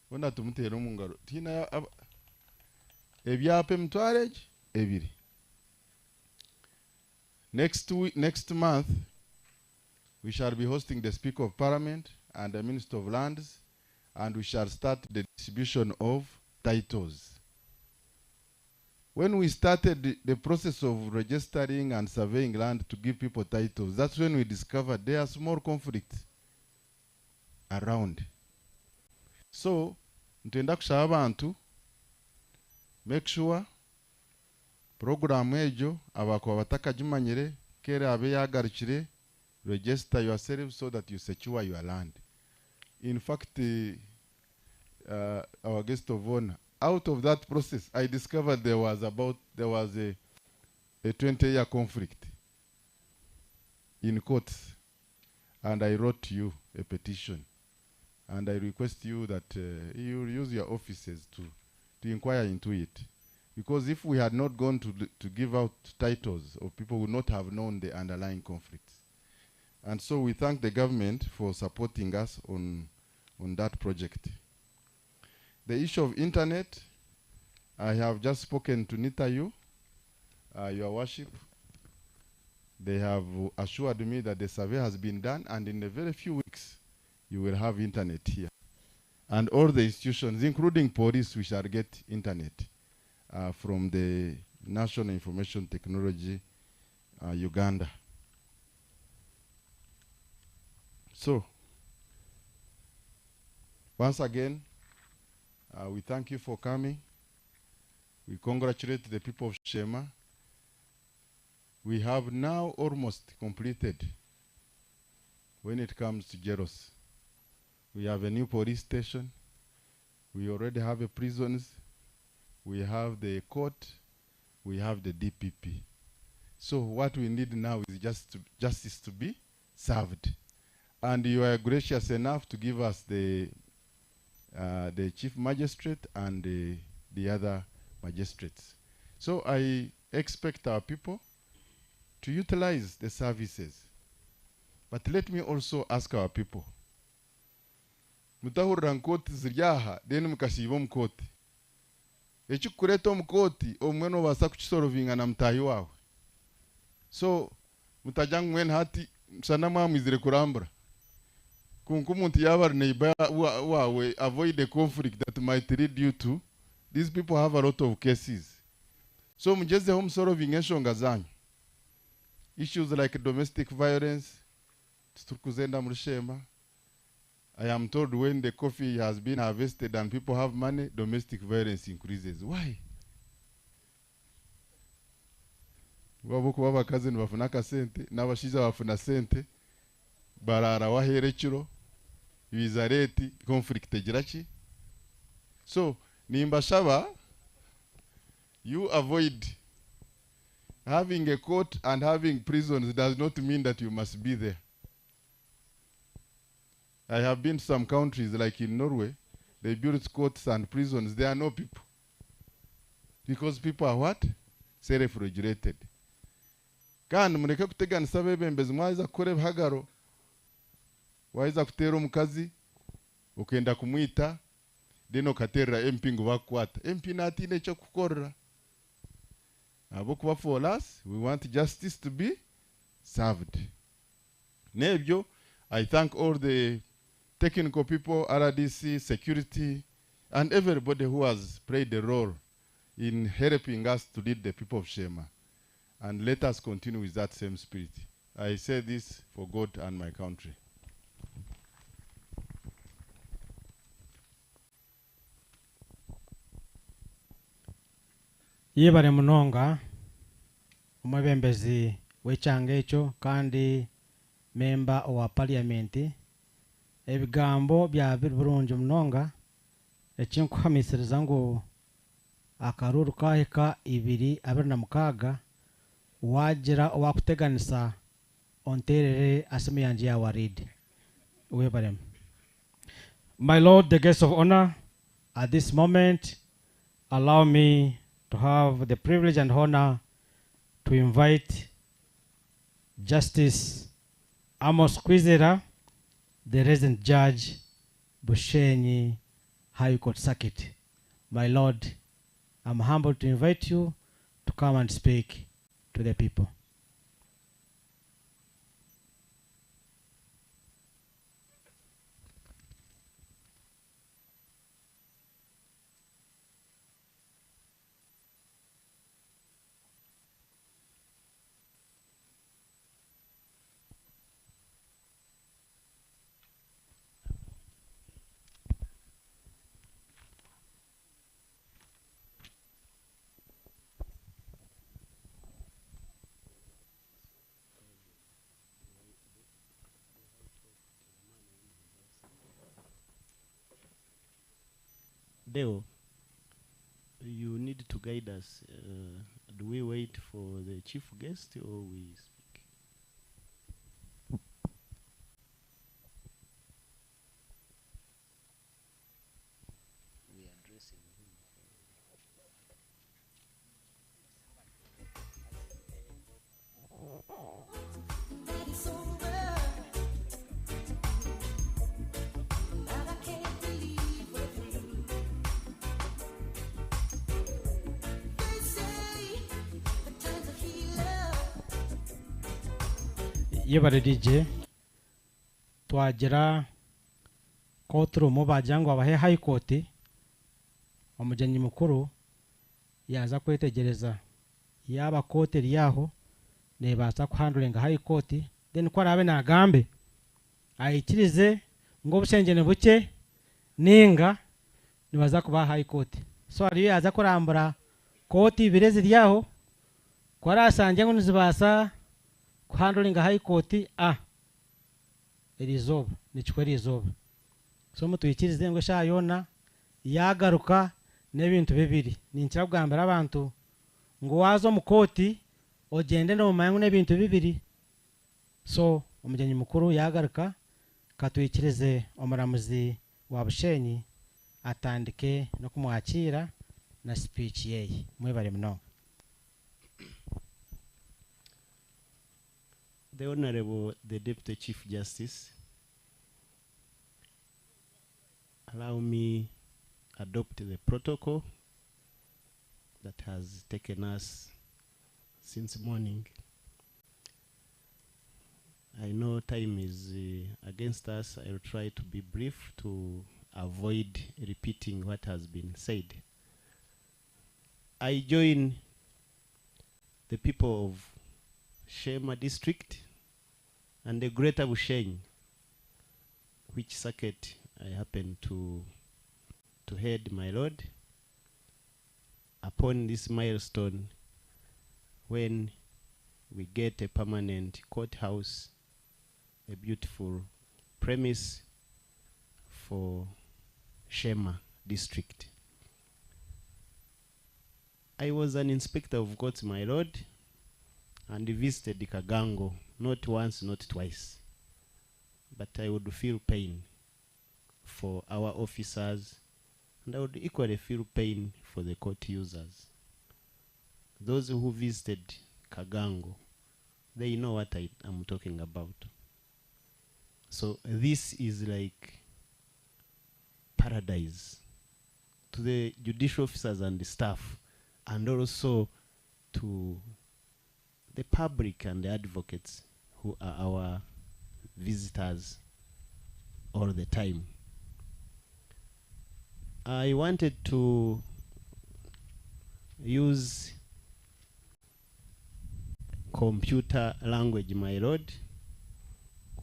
Wanda tumutera omungaro tina ebyapa mtwareje ebiri. Next month we shall be hosting the Speaker of Parliament and the Minister of Lands, and we shall start the distribution of titles. When we started the process of registering and surveying land to give people titles, that's when we discovered there are small conflicts around. So, ntenda kusaba abantu, make sure program ejo abako batakajimanyire kera abe yagarukire, register yourself so that you secure your land. In fact, our guest of honor, out of that process, I discovered there was a 20-year conflict in courts, and I wrote to you a petition, and I request you that you use your offices to inquire into it, because if we had not gone to give out titles, or people would not have known the underlying conflicts. And so we thank the government for supporting us on that project. The issue of internet, I have just spoken to Nitayu, your worship. They have assured me that the survey has been done, and in a very few weeks, you will have internet here. And all the institutions, including police, we shall get internet from the National Information Technology, Uganda. So, once again, we thank you for coming. We congratulate the people of Sheema. We have now almost completed when it comes to Jeros. We have a new police station. We already have a prisons. We have the court. We have the DPP. So what we need now is just justice to be served. And you are gracious enough to give us the chief magistrate and the other magistrates. So I expect our people to utilize the services. But let me also ask our people. Mutahurra nkoti ziryaha, then mukashiba mukoti. Echi kureto mukoti, omweno basa kuchisorovinga na mtahi wawe. So, mutajang mwen hati, msana mwamizire kurambra. Kunkumunti yavar neighbor wawe, avoid the conflict that might lead you to. These people have a lot of cases. So, mjeze home soroving eshonga zanyu. Issues like domestic violence, Stukuzenda Mrushema. I am told when the coffee has been harvested and people have money, domestic violence increases. Why? babukuba abakazi nibafuna akasente n'abashiza bafuna sente barara waherekiro biza leti conflict egiraki. So nimbashaba you avoid having a court and having prisons does not mean that you must be there. I have been to some countries like in Norway, they build courts and prisons. There are no people. Because people are what? Self-regulated. Kandi mureke kuteganisa bebembezi mwaza kukora ebihagaro. Waiza kutera omukazi ukenda kumwita then okaterera MP ngo bakwata. MP natine ekyo kukorera. Abokuba for us, we want justice to be served. Nebyo, I thank all the technical people, RDC, security, and everybody who has played a role in helping us to lead the people of Sheema. And let us continue with that same spirit. I say this for God and my country. Yebare munonga omwebembezi w'ekyanga ekyo kandi member owa parliament. Ebigambo bya birungi munonga ekinkuhamisiriza ngu akaruru kahika 226 wagira owakuteganisa onterere asimu yanje ya warid. Webarem. My Lord, the guest of honor, at this moment, allow me to have the privilege and honor to invite Justice Amos Kwizera, the resident judge, Bushenyi High Court Circuit. My Lord, I'm humbled to invite you to come and speak to the people. Deo, you need to guide us. Do we wait for the chief guest or we speak? We are addressing him. Yebare DJ twagira courtroom bajyango abahe high court omujanyi mukuru yaza kwetegereza yaba court yaho nebasa kuhandlinga high court then kwa rabe nagambe ayikirize ngo bushengene buke ninga nibaza kuba high court. So ariyo yaza kurambura court ibirezi ryaho kwa rasanje ngo nizibasa kuhandlinga high court erizoba nikikwera izoba. So mutuyikirize ngo shayona yagaruka n'ebintu bibiri ninkira kugambira abantu ngo wazo mu court ogende no mayangu n'ebintu bibiri. So omujanyi mukuru yagaruka katuyikirize omuramuzi wa Bushenyi atandike no kumwakira na speech yeye. Mwebare muno. The Honorable, the Deputy Chief Justice, allow me adopt the protocol that has taken us since morning. I know time is against us. I will try to be brief to avoid repeating what has been said. I join the people of Sheema district and the greater Bushenyi, which circuit I happen to head, my Lord, upon this milestone when we get a permanent courthouse, a beautiful premise for Sheema district. I was an inspector of courts, my lord, and visited Kagango, not once, not twice. But I would feel pain for our officers, and I would equally feel pain for the court users. Those who visited Kagango, they know what I am talking about. So this is like paradise to the judicial officers and the staff, and also to the public and the advocates who are our visitors all the time. I wanted to use computer language, my lord,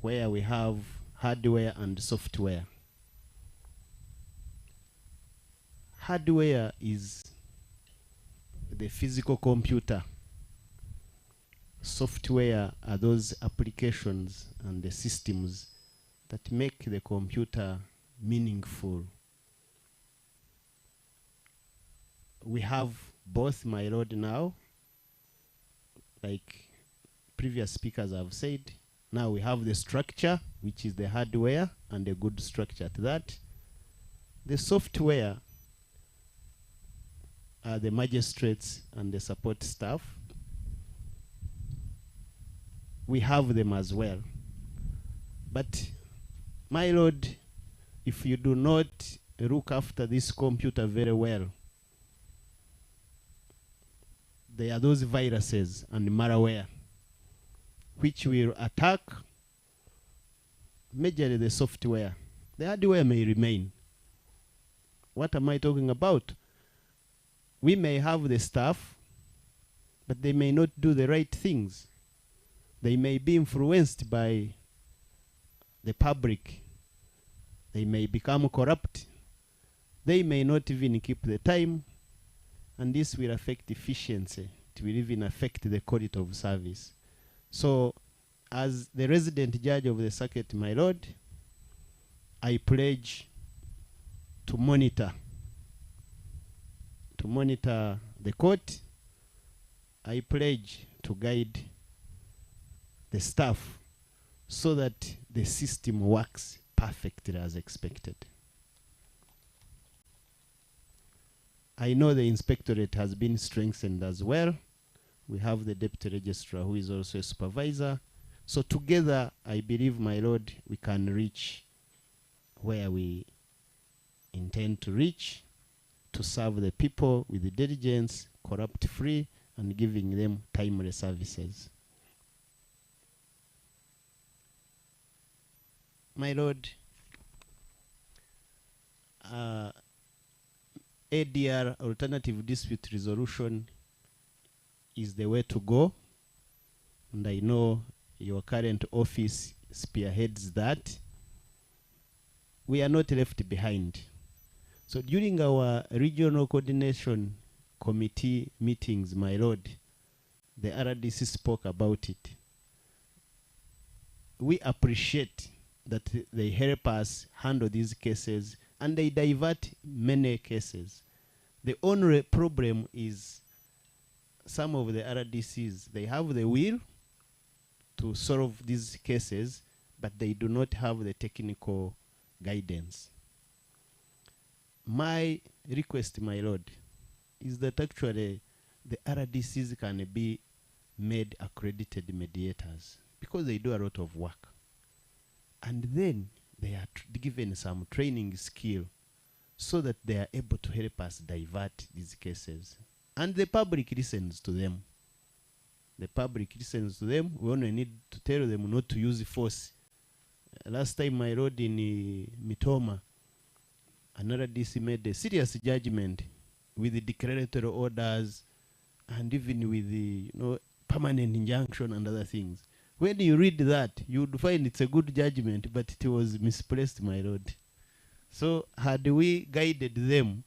where we have hardware and software. Hardware is the physical computer. Software are those applications and the systems that make the computer meaningful. We have both, my lord, now. Like previous speakers have said, now we have the structure, which is the hardware, and a good structure to that. The software are the magistrates and the support staff. We have them as well. But, my lord, if you do not look after this computer very well, there are those viruses and malware which will attack majorly the software. The hardware may remain. What am I talking about? We may have the staff, but they may not do the right things. They may be influenced by the public. They may become corrupt. They may not even keep the time. And this will affect efficiency. It will even affect the quality of service. So, as the resident judge of the circuit, my lord, I pledge to monitor the court. I pledge to guide the staff so that the system works perfectly as expected. I know the inspectorate has been strengthened as well. We have the deputy registrar who is also a supervisor. So together, I believe, my lord, we can reach where we intend to reach, to serve the people with the diligence, corrupt-free, and giving them timely services. My lord, ADR, alternative dispute resolution, is the way to go, and I know your current office spearheads that. We are not left behind. So during our regional coordination committee meetings, my lord, the RDC spoke about it. We appreciate that they help us handle these cases, and they divert many cases. The only problem is some of the RDCs, they have the will to solve these cases, but they do not have the technical guidance. My request, my lord, is that actually the RDCs can be made accredited mediators because they do a lot of work. And then they are given some training skill so that they are able to help us divert these cases. And the public listens to them. The public listens to them. We only need to tell them not to use force. Last time I rode in Mitoma, another DC made a serious judgment with the declaratory orders and even with the permanent injunction and other things. When you read that, you would find it's a good judgment, but it was misplaced, my lord. So had we guided them,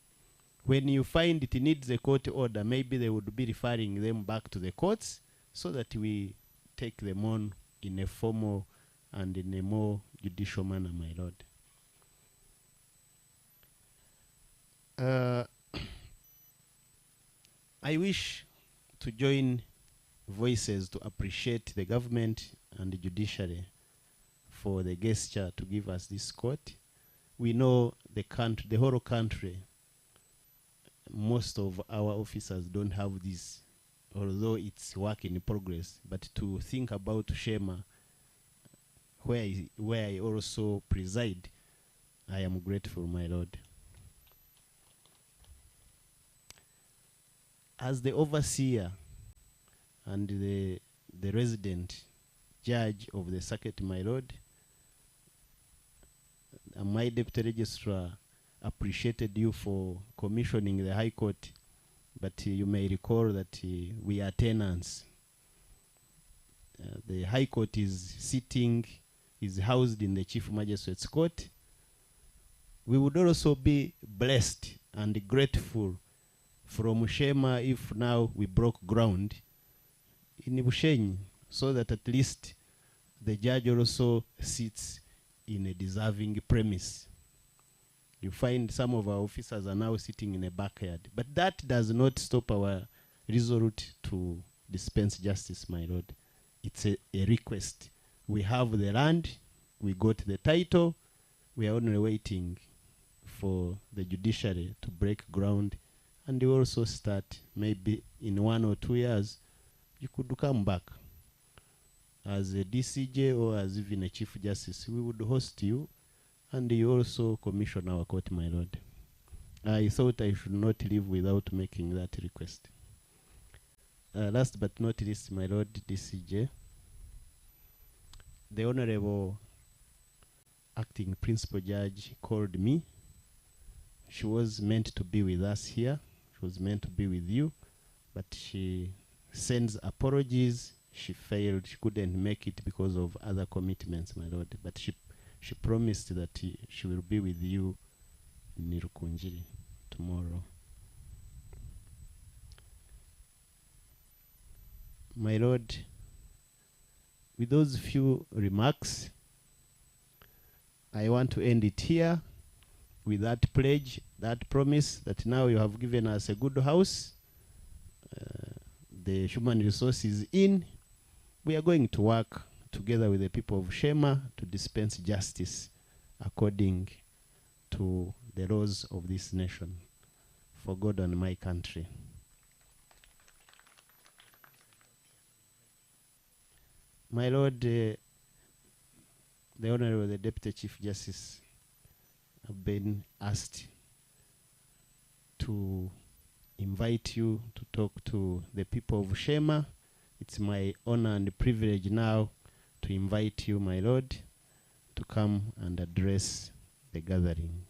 when you find it needs a court order, maybe they would be referring them back to the courts so that we take them on in a formal and in a more judicial manner, my Lord. I wish to join voices to appreciate the government and the judiciary for the gesture to give us this court. We know the country, the whole country, most of our officers don't have this, although it's work in progress. But to think about Sheema, where I also preside, I am grateful, my Lord. As the overseer and the resident judge of the circuit, my Lord, my deputy registrar appreciated you for commissioning the High Court, but you may recall that we are tenants. The High Court is housed in the Chief Magistrate's Court. We would also be blessed and grateful from Sheema if now we broke ground in Bushenyi, so that at least the judge also sits in a deserving premise. You find some of our officers are now sitting in a backyard. But that does not stop our resolute to dispense justice, my Lord. It's a request. We have the land, we got the title, we are only waiting for the judiciary to break ground, and we also start maybe in 1 or 2 years, you could come back as a DCJ or as even a Chief Justice. We would host you, and you also commission our court, my Lord. I thought I should not leave without making that request. Last but not least, my Lord DCJ, the Honorable Acting Principal Judge called me. She was meant to be with us here. She was meant to be with you, but she sends apologies. She failed. She couldn't make it because of other commitments, my Lord. But she promised that she will be with you in Rukunjiri tomorrow. My Lord, with those few remarks, I want to end it here with that pledge, that promise that now you have given us a good house, the human resources in. We are going to work together with the people of Sheema to dispense justice according to the laws of this nation, for God and my country. My Lord, the Honorable the Deputy Chief Justice have been asked to invite you to talk to the people of Sheema. It's my honor and privilege now to invite you, my Lord, to come and address the gathering.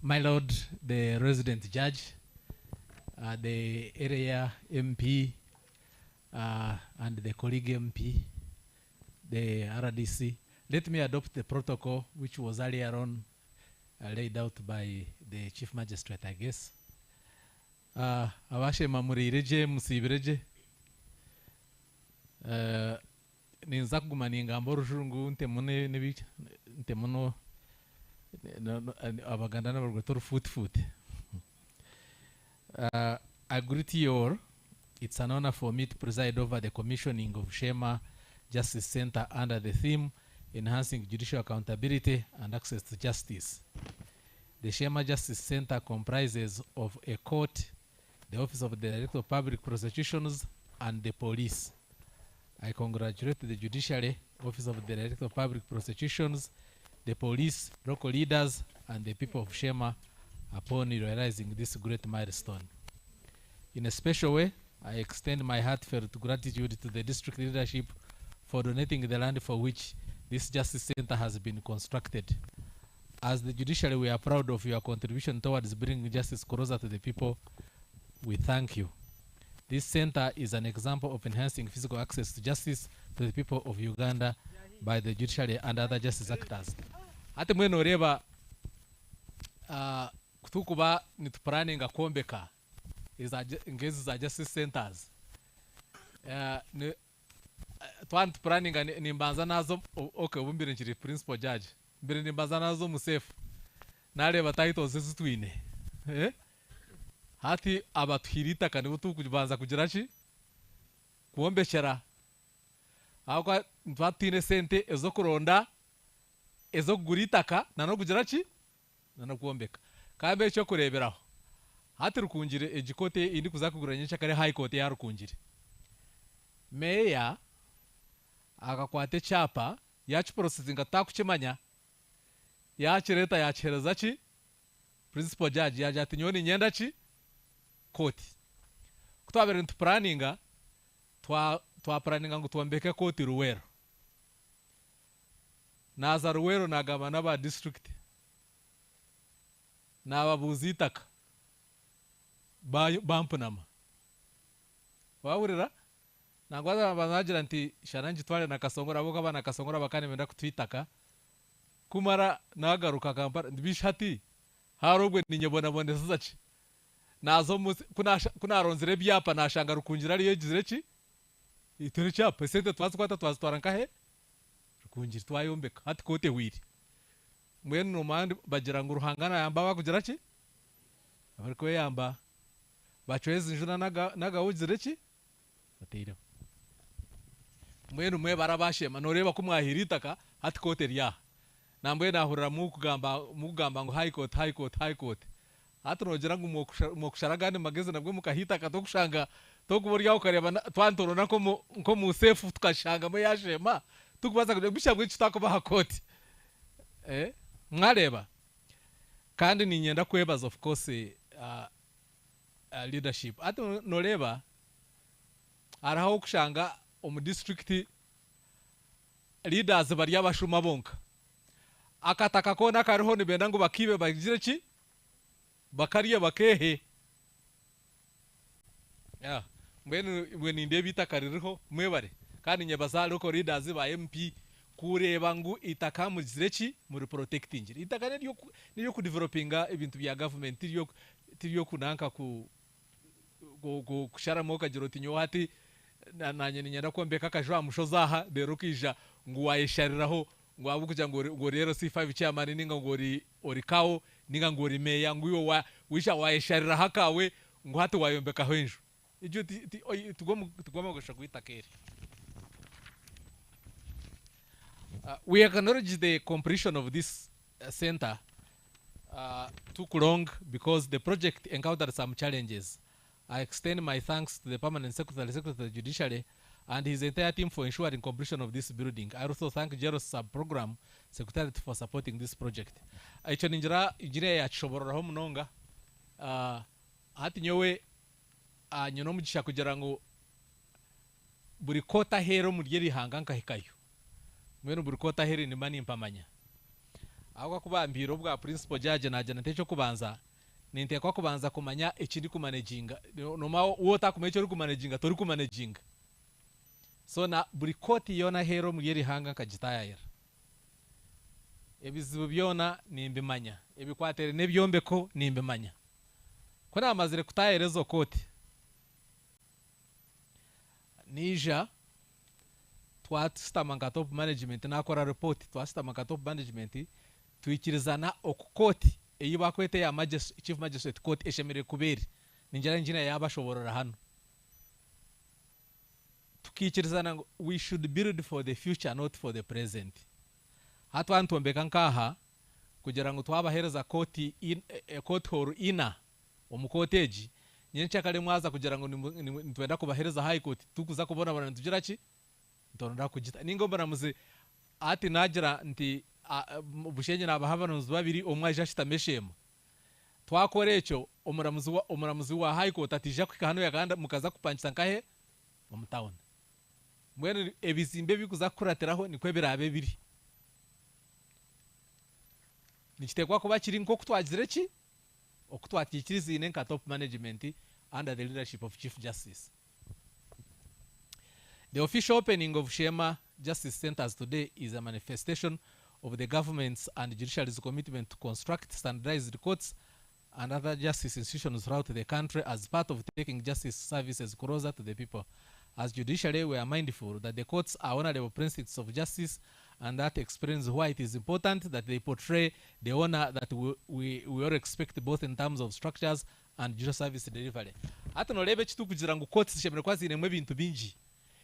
My Lord, the resident judge, the area MP, and the colleague MP, the RDC, let me adopt the protocol which was earlier on laid out by the Chief Magistrate, I guess. Abashe mamurireje musibireje. Ninza kuguma ningamba urushungu ntemune nebica ntemuno abaganda n'abarwatora foot. I greet you all. It's an honor for me to preside over the commissioning of Sheema Justice Center under the theme Enhancing Judicial Accountability and Access to Justice. The Sheema Justice Center comprises of a court, the Office of the Director of Public Prosecutions, and the police. I congratulate the Judiciary, Office of the Director of Public Prosecutions, the police, local leaders, and the people of Sheema upon realizing this great milestone. In a special way, I extend my heartfelt gratitude to the district leadership for donating the land for which this Justice Center has been constructed. As the judiciary, we are proud of your contribution towards bringing justice closer to the people. We thank you. This center is an example of enhancing physical access to justice to the people of Uganda by the judiciary and other justice actors. Ate mweno reba kutukuba nituplaninga kwombeka ngezi za justice centers. Twantu planninga nimbanza nazo okay ubumbire nchiri principal judge mbere nimbanza nazo musefu nareba titles zitwine hati abatuhirita kandi butukubanza kugira ki kuombekera akwa twatine sente ezo kuronda ezo kuguritaka nano kugira ki nano kuombeka kambe cyo kureberaho hati rukungire ejikote indi kuzakuguranyisha kare high court ya rukungire meya akakwate chapa yachi processing atakukimanya yachireta yachereza ki principal judge yajati nyoni nyenda ki court kutwabere ntu planninga twa planninga ngo tuombeke court Ruwero naza Ruwero nagaba naba district nababuzitaka bampunama wawurira nangwaza banagira nti sharangi twale nakasongora boka bana kasongora bakane menda kutwitaka kumara nagaruka kampara ndibishati harobwe ninyebona bonde sazachi nazo kuna ronzire byapa nashanga rukungira ari yegizire ki itere cyapa sente twazkwata twazitwaranka he rukungira twayombeka hati kote wiri mwene no mandi bagira ngo ruhangana yamba bakugira ki abariko yamba bachweze njuna naga ujire ki bateira mwene mwe barabashema noreba kumwahiritaka hati kote rya nambwe nahurira mugamba ngo high court hati nogira ngo mwokusharagane mageze nabwe mukahita katokushanga tokuburya ukareba twantoro nako nko mu safe tukashanga mo yashema tukubaza ngo bishabwe kitako ba court mwareba kandi ni nyenda kwebaza of course leadership hati noreba araho kushanga omu district leaders bari abashuma bonka akataka kona kariho nibenda ngo bakibe bagire ki bakariye bakehe mwene ndebita kaririho mwebare kandi nyebaza local leaders ba MP kureba ngo itaka muzire ki muri protecting itaka niyo ku developinga ibintu bya government tiyo kunanka ku kushara moka jirotinyo hati nanye nyenda kombeka kajwa mushozaha rero kija ngo wayeshariraho ngo abukuja ngo rero C5 chairman ninga ngo ori kawo ninga ngo ori meya ngo wisha wayesharira hakawe ngo hati wayombeka henjo ijo tugoma gusha kuitakeri. We acknowledge the completion of this center took long because the project encountered some challenges. I extend my thanks to the Permanent Secretary of the Judiciary and his entire team for ensuring completion of this building. I also thank Jero's sub-program secretariat for supporting this project. Icho ninjira ya chobororaho munonga hati nyowe nyono mugisha kugira ngo buri kota hero muryeri hanganka hikayo mwene buri kota hero ni mani mpamanya ahubwo kubambiro bwa principal judge najana techo kubanza ninte kwa kubanza kumanya ekindi kumanaginga noma wota kumecho uri kumanaginga tori kumanaginga so na buri koti yona hero muryeri hanga kagitayira ebizibu byona nimbimanya ebikwatere nebyombeko nimbimanya kuna amazire kutayerezo koti nija twastamanga top management nakora report twastamanga top management tuikirizana okukoti eyibakwete ya chief magistrate court eshemere kuberi ninjira njina yabashoborora hano tukikirizana we should build for the future not for the present hatwa ntombeka nkaha kugira ngo twabahereza court court hall ina omukoteji nyencha kale mwaza kugira ngo ntwenda kubahereza high court tukuza kubona bana tugira ki ntonda kugita ningo mbaramuze ati nagira nti bushenye nabahabanuzi babiri omwaje ashitameshema twakora ekyo omuramuzi wa high court atija kwika hano yaganda mukaza kupanchisa nkahe mu town mwene ebizimbe bikuza kuratiraho nikwe birabe biri nikitekwa kuba kiri nko kutwagire ki okutwatikiriza nka top management under the leadership of Chief Justice. The official opening of Sheema Justice Centers today is a manifestation of the government's and judiciary's commitment to construct standardized courts and other justice institutions throughout the country as part of taking justice services closer to the people. As judiciary, we are mindful that the courts are honorable principles of justice, and that explains why it is important that they portray the honor that we all expect, both in terms of structures and judicial service delivery. Ati nolebe chitu kugira ngo courts shemere kwa zinemwe bintu bingi.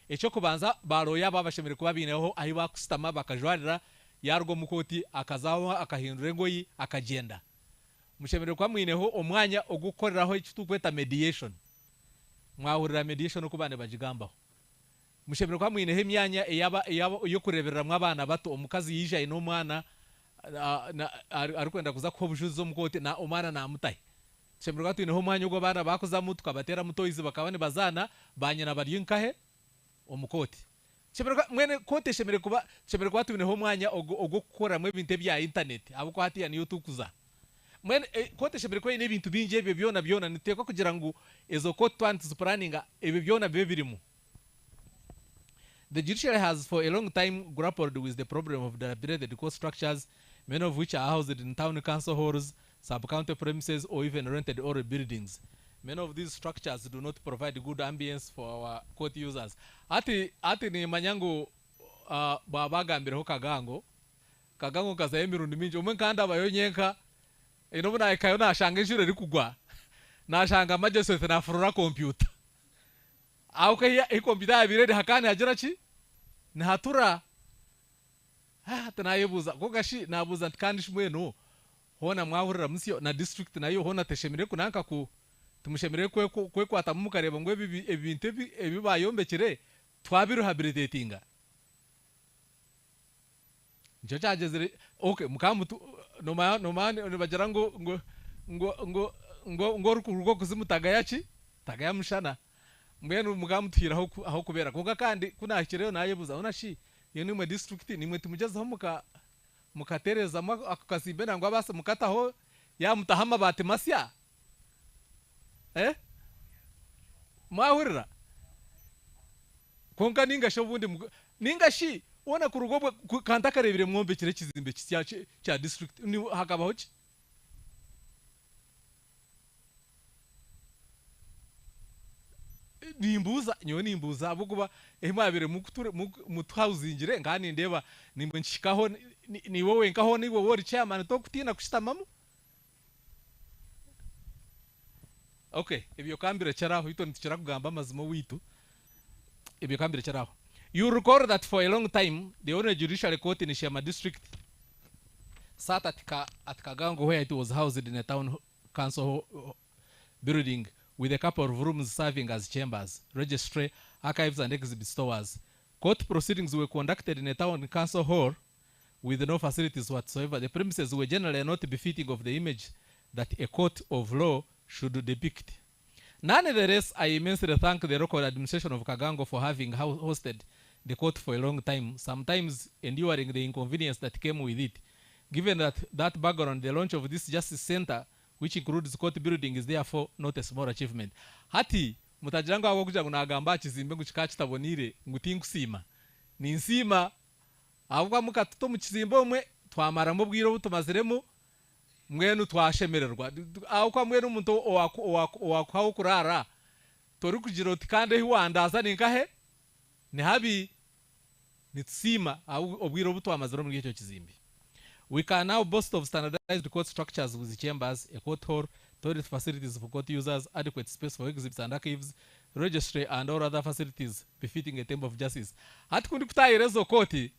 Echo kubanza baroya babashemere kuba bineho ahi bakusitama bakajwarira yarwo mukoti akazaho akahindura ngoyi akagenda. Mushemere kwa mwineho omwanya ogukoreraho ikitu kweta mediation. Mwahurira mediation okubane bajigambaho. Mushemere kwa mwineho emyanya eyaba yo kureberera mwabana bato omukazi yija ino mwana arikwenda kuza ko bushuzi zo mukoti na omwana na mutai. Shemere kwa tuineho omwanya ogwo bana bakoza mutu kabatera mutoyizi bakabane bazana banyina bari nkahe omukoti. Shemere kwa mwene kote shemere kwa tuineho omwanya ogukora mu ebintu bya internet abuko hati ya niyo tukuza. Mwene kote shemere kwa ine bintu binje ebyo byona nitekwa kugira ngo ezo court plans planning ebyo byona bibirimu. The judiciary has for a long time grappled with the problem of dilapidated court structures, many of which are housed in town council halls, sub-county premises, or even rented old buildings. Many of these structures do not provide good ambience for our court users. Ati ni manyango babagambiraho kagango kazayemirundi minji umwe kanda bayonyenka inobuna ikayo nashanga injure rikugwa nashanga majesty na furura computer au kai computer yabirede hakane hagira ki ni hatura tanayebuza kogashi nabuza kandi shimweno hona mwahurira musyo na district nayo hona teshemire kunanka ku tumushemire kwe kwata mukareba ngo ebintu ebibayombekere twabirehabilitatinga njo cyageze okay mukamutu no man bagira ngo ruko kuzimutaga yachi tagaya mushana mwene mukamutira aho kubera kuga kandi kunakireo nayebuza onashi yo nimwe district nimwe tumugezaho mukatereza akakasimbe nangwa basa mukataho ya mutahama bate masya mwahurira konka ninga shobundi ninga shi ona kurugo kanta karebire mwombe kire kizimbe cya district ni hakabaho ki nimbuza nyo nimbuza abukuba emabire muthauzingire ngani ndeba nimwe nshikaho ni wowe nkaho ni wowe ri chairman to kutina kushitamamu. Okay, ebyo kambire cyaraho ito ntikira kugamba amazimo witu ebyo kambire cyaraho. You recall that for a long time the only judicial court in Sheema district sat at Kagango, where it was housed in a town council building with a couple of rooms serving as chambers, registry, archives and exhibit stores. Court proceedings were conducted in a town council hall with no facilities whatsoever. The premises were generally not befitting of the image that a court of law should depict. Nonetheless, I immensely thank the local administration of Kagango for having hosted the court for a long time, sometimes enduring the inconvenience that came with it. Given that background, the launch of this justice center, which includes court building, is therefore not a small achievement. Hati mutajiranga wako kuja kunagamba chizimbe kuchikachi tabonire ngutinkusima ni nsima avuga mukatuto mu kizimbe omwe twamara mu bwiro butumaziremo mwenu twashemererwa aho kwa mwenu umuntu owakwaho kurara tori kugira uti kandi hiwandaza ninkahe ni habi nitsima obwiro butwamaziro muri icyo kizimbe. We can now boast of standardized court structures with chambers, a court hall, toilet facilities for court users, adequate space for exhibits and archives, registry and all other facilities befitting a temple of justice. Hati kundi kutayirezo koti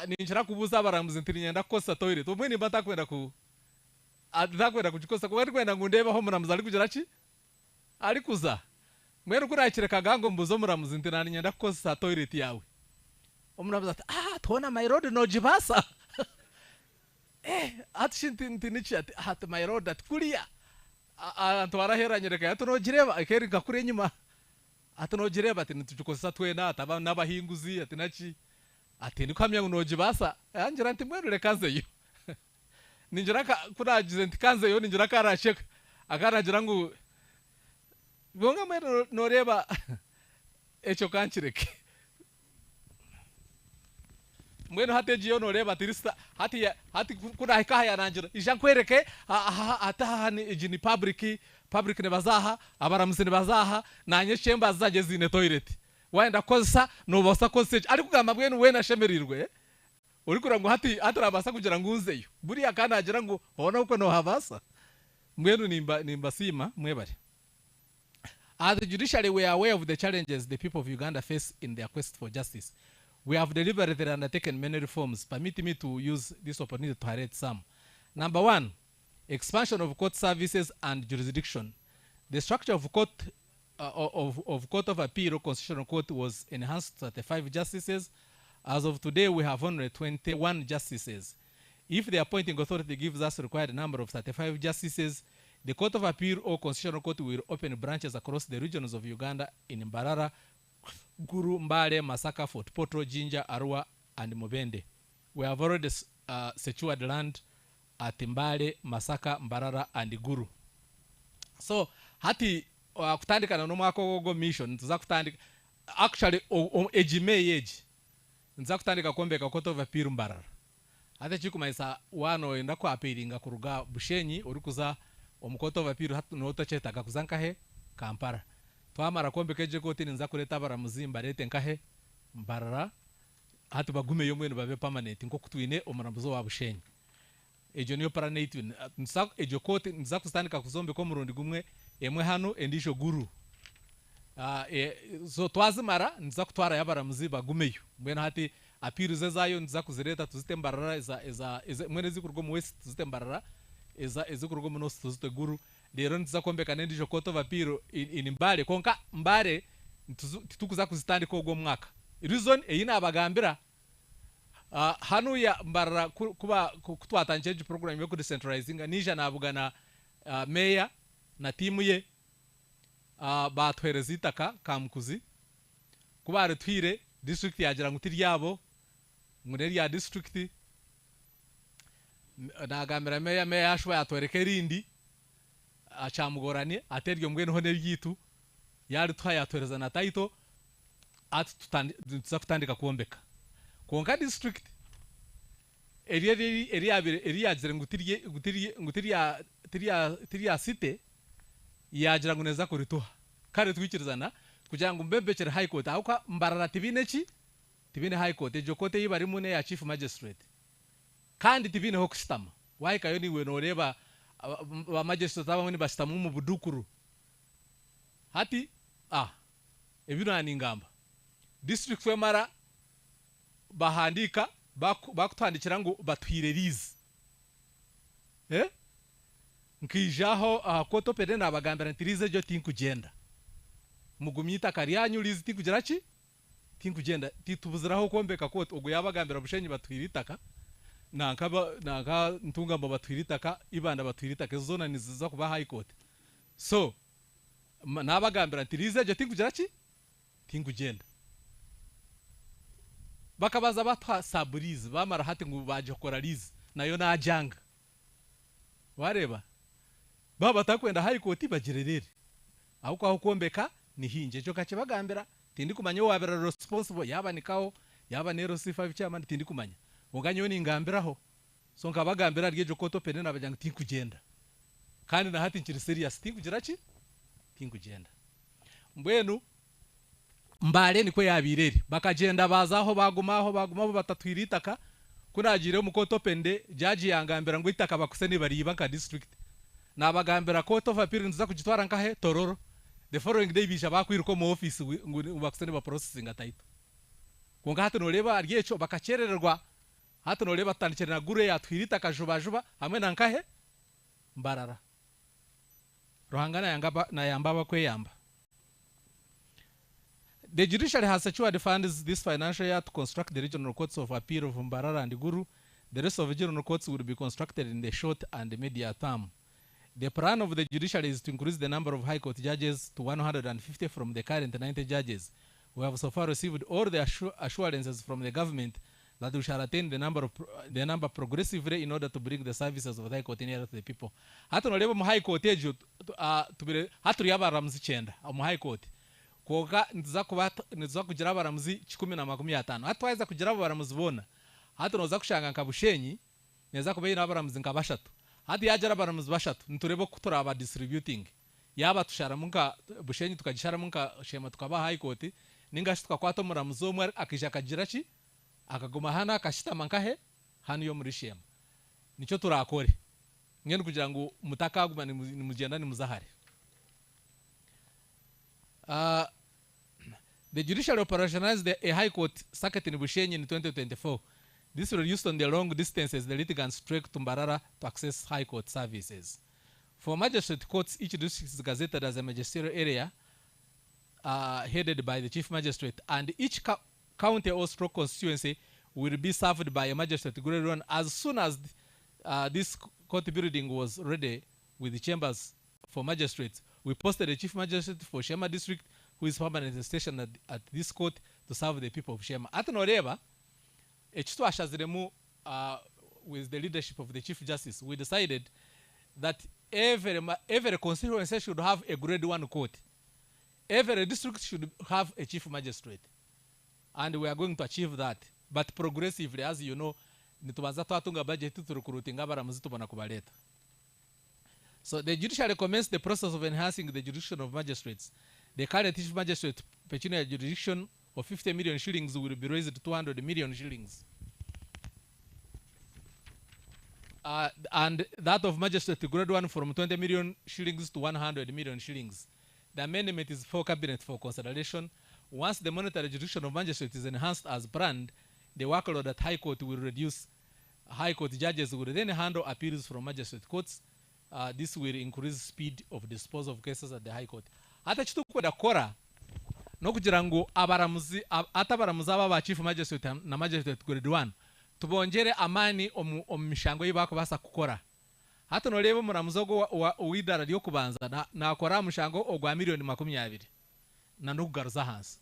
ninjira kubuza abaramuzi ntiri nyenda kosa toilet omwe nimba atakwenda kujikosa kwa kwenda ngundeba ho muramuzi ali kugira ki ali kuza mwero kurakire Kagango mbuzo muramuzi ntiri nyenda kosa toilet yawe umuntu avuze ati tubona my lord nojibasa ati shinti nichi ati my lord ati kuriya abantu baraheranye reka yatunogireba akeringa kuri nyuma atunogireba ati nitujukosa twena ataba n'abahinguzi ati nachi ati nikamya nojibasa angira nti mwenu rekanzeyo ninjira kuragize nti kanzeyo ninjira karasheka akaragira ngo bonga mwenu noreba echo kanchireke mwenu hatejiyo noreba tirista hati kuna hikaha yananjira ijankwereke atahani ijini public ne bazaha abaramuzi ne bazaha nanye chemba zaje zine toilet waenda kosa no bosa kose ari kugamba mwenu wena shemerirwe uri kurango atarabasa kugira ngo unzeyo buriya kanagira ngo hona uko no habasa mwenu nimba sima mwebare. As the judiciary, we are aware of the challenges the people of Uganda face in their quest for justice. We have deliberately undertaken many reforms. Permit me to use this opportunity to highlight some. Number one, expansion of court services and jurisdiction. The structure of court of appeal or constitutional court was enhanced to 35 justices. As of today, we have only 21 justices. If the appointing authority gives us the required number of 35 justices, the Court of Appeal or Constitutional Court will open branches across the regions of Uganda in Mbarara, Guru, Mbale, Masaka, Fort Portal, Jinja, Arua, and Mubende. We have already secured land at Mbale, Masaka, Mbarara, and Guru. So, hati kutandika na nomako go mission, ntuza kutandika actually age ntuza kutandika kombeka Court of Appeal Mbarara. Hati chikumaisa wano endako apiringa kuruga Bushenyi orikuza omukoto vapiru hatu notacheta kakuzanka he Kampala twamara kombekeje koti ninza kuleta baramuzimba lete nkahe Mbarara hatu bagume yomwe babe permanent nko kutwine omurambuzo wa Bushenyi ejo niyo paranate nsa ejo koti nza kustandika kuzombe ko murundi gumwe emwe hano endisho Guru so twazimara nza kutwara yabaramuziba gumeyo mbena hati apiru zezayo nza kuzireta tuzite Mbarara eza mwene zikurgo mu west tuzite Mbarara ezikurugo muno tuzite Guru lero ntiza kombeka nendisho koto vapiro in Mbale konka Mbale tukuza kuzitandika ogwo mwaka reason eyina abagambira hanu ya Mbarara kuba kutwatanje program yo ku decentralizing nija nabugana mayor na timu ye batwereza itaka Kamukuzi kuba retwire district yagira ngutiri yabo ngune ya district nagambira meya yashwa yatwereke rindi acamugorane ateryo mbwene hone ryitu yari twayatwereza na title tuza kutandika kuombeka konka district eri yagire ngutiri ya city yagira nguneza kurituha kare twikirizana kugira ngo mbembekere high court aho Mbarara tibine high court ejo kote yibari mune ya chief magistrate kandi tibine ho kusitama waika yoni we noreba ba magistrate abamwe basitamu mu budukuru hati ebino aningamba district wemara bahandika bakutandikira ngo batwirerize nkijaho koto pede nabagambira ntirize jo tinkugenda mugumyita karyanyu lizi tinkugera ki tinkugenda titubuziraho kombeka koto ugo yabagambira Bushenyi batwiritaka naka ntunga mba batwiritaka ibanda batwiritaka zona niziza kuba high court so nabagambira ntirize jo tinkugera ki tinkugenda bakabaza batwa saburize bamara hati ngo baje koralize nayo najanga wareba baba takwenda high court bagirerere aho kombeka ni hinje cyo kace bagambira tindi kumanya wabera responsible yaba nikaho yaba nero C5 chairman tindi kumanya unganyo ni ngambiraho so nkabagambira ryejo koto pene nabajanga tinkugenda kandi na hati nkiri serious tinkugira ki tinkugenda mbwenu Mbale niko yabirere bakagenda bazaho bagumaho batatwiritaka kunagire mu koto pende jaji yangambira ngo itaka bakuseni bariba ka district nabagambira koto vapiri nza kugitwara nkahe Tororo the following day bisha bakwiruko mu office ngo bakuseni ba processing ataito konga hatu noreba aryecho bakacerererwa hatu noreba tandikira na Guru yatwiritaka juba hamwe na nkahe Mbarara rohangana yamba bakwe yamba. The judiciary has secured funds this financial year to construct the regional courts of appeal of Mbarara and Guru. The rest of the regional courts will be constructed in the short and medium term. The plan of the judiciary is to increase the number of High Court judges to 150 from the current 90 judges. We have so far received all the assurances from the government that we shall attain the number progressively in order to bring the services of the High Court nearer to the people. Hatu nolebo mu High Court ejo tubire hatu yaba ramzi chenda mu High Court. Koga niza kugira abaramuzi 10 hatu waiza kugira abaramuzi bona hatu noza kushanga nkabushenyi neza kubeyina abaramuzi nkabashatu hati yajara abaramuzi bashatu niturebo kutura aba distributing yaba tushara munka bushenyi tukagishara munka Sheema tukaba High Court ningashi tukakwato muramuzi omwe akija kagira ki akaguma hana akashita mankahe hano yo muri Sheema nico turakore ngene kugira ngo mutakaguma ni mugenda ni muzahare. The judiciary operationalized a High Court circuit in Bushenyi in 2024. This will reduce on the long distances the litigants trek to Mbarara to access High Court services. For magistrate courts, each district is gazetted as a magisterial area headed by the chief magistrate, and each county or stroke constituency will be served by a magistrate grade 1. As soon as this court building was ready with the chambers for magistrates, we posted a chief magistrate for Sheema district who is permanently stationed at this court to serve the people of Sheema. At Noreva, with the leadership of the chief justice, we decided that every constituency should have a grade 1 court. Every district should have a chief magistrate. And we are going to achieve that. But progressively, as you know, nitubanza twatunga budget turukurutinga abaramuzi tubona kubaleta. So the judiciary commenced the process of enhancing the jurisdiction of magistrates. The current chief magistrate pecuniary jurisdiction of 50 million shillings will be raised to 200 million shillings. And that of magistrate grade 1 from 20 million shillings to 100 million shillings. The amendment is for cabinet for consideration. Once the monetary jurisdiction of magistrate is enhanced as planned, the workload at High Court will reduce. High Court judges will then handle appeals from magistrate courts. This will increase speed of disposal of cases at the High Court. Hata chitu kwenda kora no kugira ngo abaramuzi atabaramuzi aba chief magistrate na magistrate grade 1 tubongere amani omishango yibako basa kukora. Hata no lebo muramuzogo uidara lyo kubanza na akora mushango ogwa million 20 na nugaruza hansi.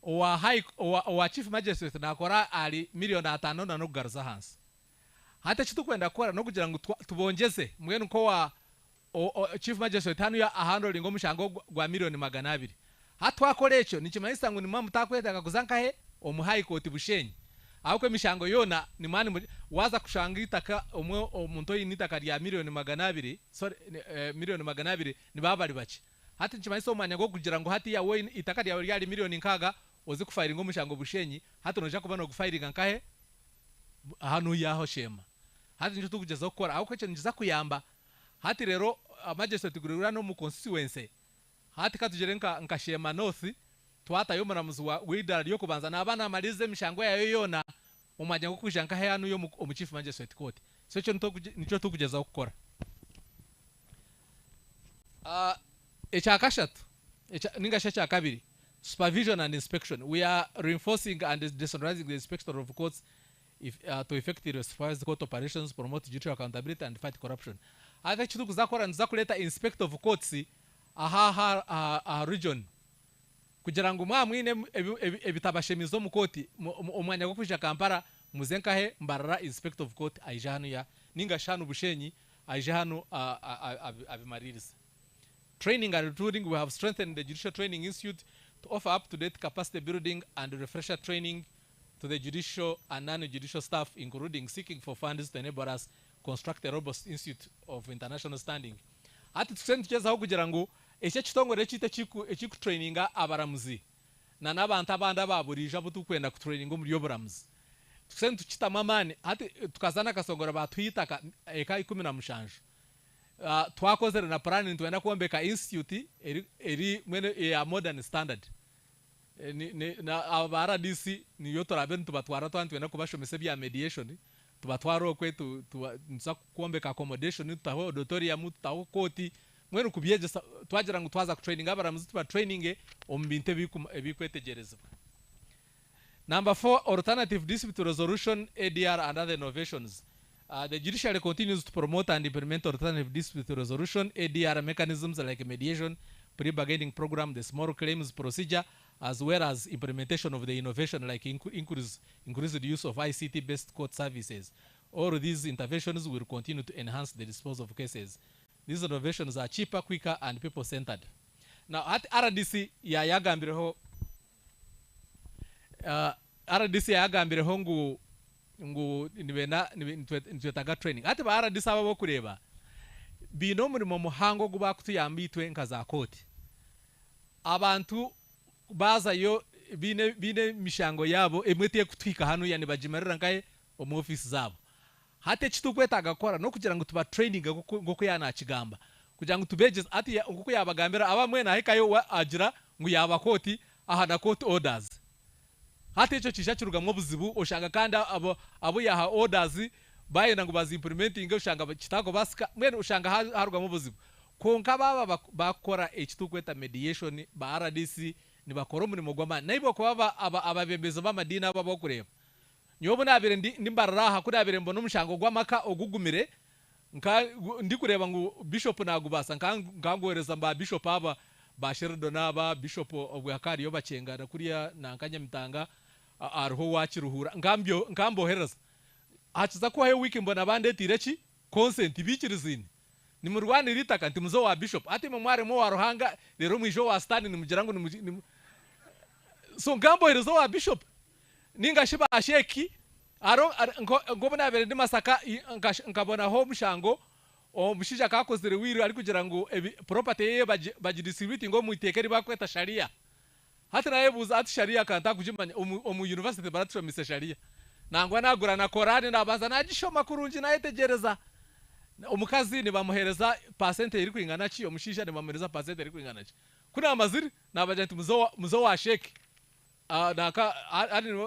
Owa chief magistrate na akora ali million 5 na nugaruza hansi. Hata chitu kwenda kora no kugira ngo tubongeze mwenu ko wa chief magistrate hano ya handling omushango gwa million 200. Hatwakora echo nikimanisa ngo nimwe mutakwetaka kuzankahe High Court Bushenyi. Ahubwo emishango yona ni mani waza kushanga itaka omwe omuntu yinitaka lya million 200 sorry million 200 ni babali bachi. Hati nikimanisa omanya go kugira ngo hati ya we itaka lya million 6 ozi kufiringa omushango Bushenyi hati noja kubana gufiringa nkahe hano yaho Sheema. Hati nje tukugeza gukora ahubwo echo niza kuyamba. Hati rero magistrate gurura no mu constituency hati katugere nka Sheema North twata yo muramuzi w'idara ryo kubanza nabana amalize mishango yayo yona umanya ngo kujanga hano yo mu chief magistrate court. So echo nico tukugeza gukora. Echakashatu ningasha cha kabiri supervision and inspection. We are reinforcing and decentralizing the inspection of courts to effectively supervise the court operations, promote judicial accountability and fight corruption. Ata chitu kuzakora nzakuleta inspector of courts aha region kugira ngo mwamwine ebitabashemizo mu koti umwanya go kwisha Kampala muzenkahe Mbarara inspector of court aija hano ya ninga shanu Bushenyi aija hano abimaririza. Training and recruiting, we have strengthened the Judicial Training Institute to offer up-to-date capacity building and refresher training to the judicial and non-judicial staff, including seeking for funds to enable us construct a robust institute of international standing. Ati tusentukeza ho kugira ngo eche kitongore chite chiku traininga abaramuzi na nabantu abanda baburija butukwenda ku training muri yo buramuzi. Tusentukita mamane ati tukazana kasongora batwita eka 17. Twakoze na plan twenda kuombeka institute eri mwene ya modern standard. Na abara DC ni yoto raben tubatwara twenda kubashomese bya mediation tubatwara okwe nza kuombeka accommodation tutaho auditorium tutaho koti mwenu kubyeje twagira ngo twaza training abaramuzi tuba training ombinte ebikwetegerezebwa. Number 4, alternative dispute resolution, ADR and other innovations. The judiciary continues to promote and implement alternative dispute resolution, ADR mechanisms like mediation, pre-bargaining program, the small claims procedure, as well as implementation of the innovation like increased use of ICT-based court services. All these interventions will continue to enhance the disposal of cases. These innovations are cheaper, quicker, and people-centered. Now, at RDC, RDC yagambireho ngu nitwetaga training. Ati ba RDC abo kureba bino muri mu muhango gubakutuyambitwe nka za koti. Abantu bazayo bine mishango yabo emwetiye kutwika hano yani bajimarira nkaye mu office zabo. Hate kitukwetaga kora no kugira ngo tuba training ngoko yana kigamba. Kugira ngo tubeje ati ngoko yabagambira abamwe na hekayo agira ngo yabakoti ahana court orders. Hati ico cisha cyurugamwe buzibu ushanga kanda abo yaha orders bayenda ngo bazi implementing ushanga kitako basika mwene ushanga harugamo buzibu konka baba bakora ekitukweta mediation ba RDC ni bakora umurimo gwama naibo ko baba ababembezo b'amadini aba bokureba nyobo nabire ndimbararaha kuri abire mbono umushango gwamaka ogugumire ndi kureba ngo bishop nagubasa nkangohereza mba bishop aba ba Sheridan aba bishop obwakari yo bacengana kuriya nankanya mitanga arho wakiruhura ngambohereza hakiza ko hayo wiki mbona bandetire ki consent bikirizini ni mu Rwanda ritaka nti muzo wa bishop ati mu mware mo waruhanga rero mwijo wa stand ni mugira ngo ni so ngambohereza wa bishop ninga shiba asheki aro ngobona bere ndi masaka ngabona ho mushango omushija kakozere wiru ari kugira ngo property ye bagidistribute ngo muitekeri bakweta sharia hata naye buza ati sharia kanta kujimanya omu university baratro mise sharia nangwa nagura na Korani nabanza nagishoma kurunji nayetegereza omukazi ni bamuhereza percent iri kwingana ki omushisha ni bamuhereza percent iri kwingana ki kuna amaziri nabajenti muzo wa sheki naka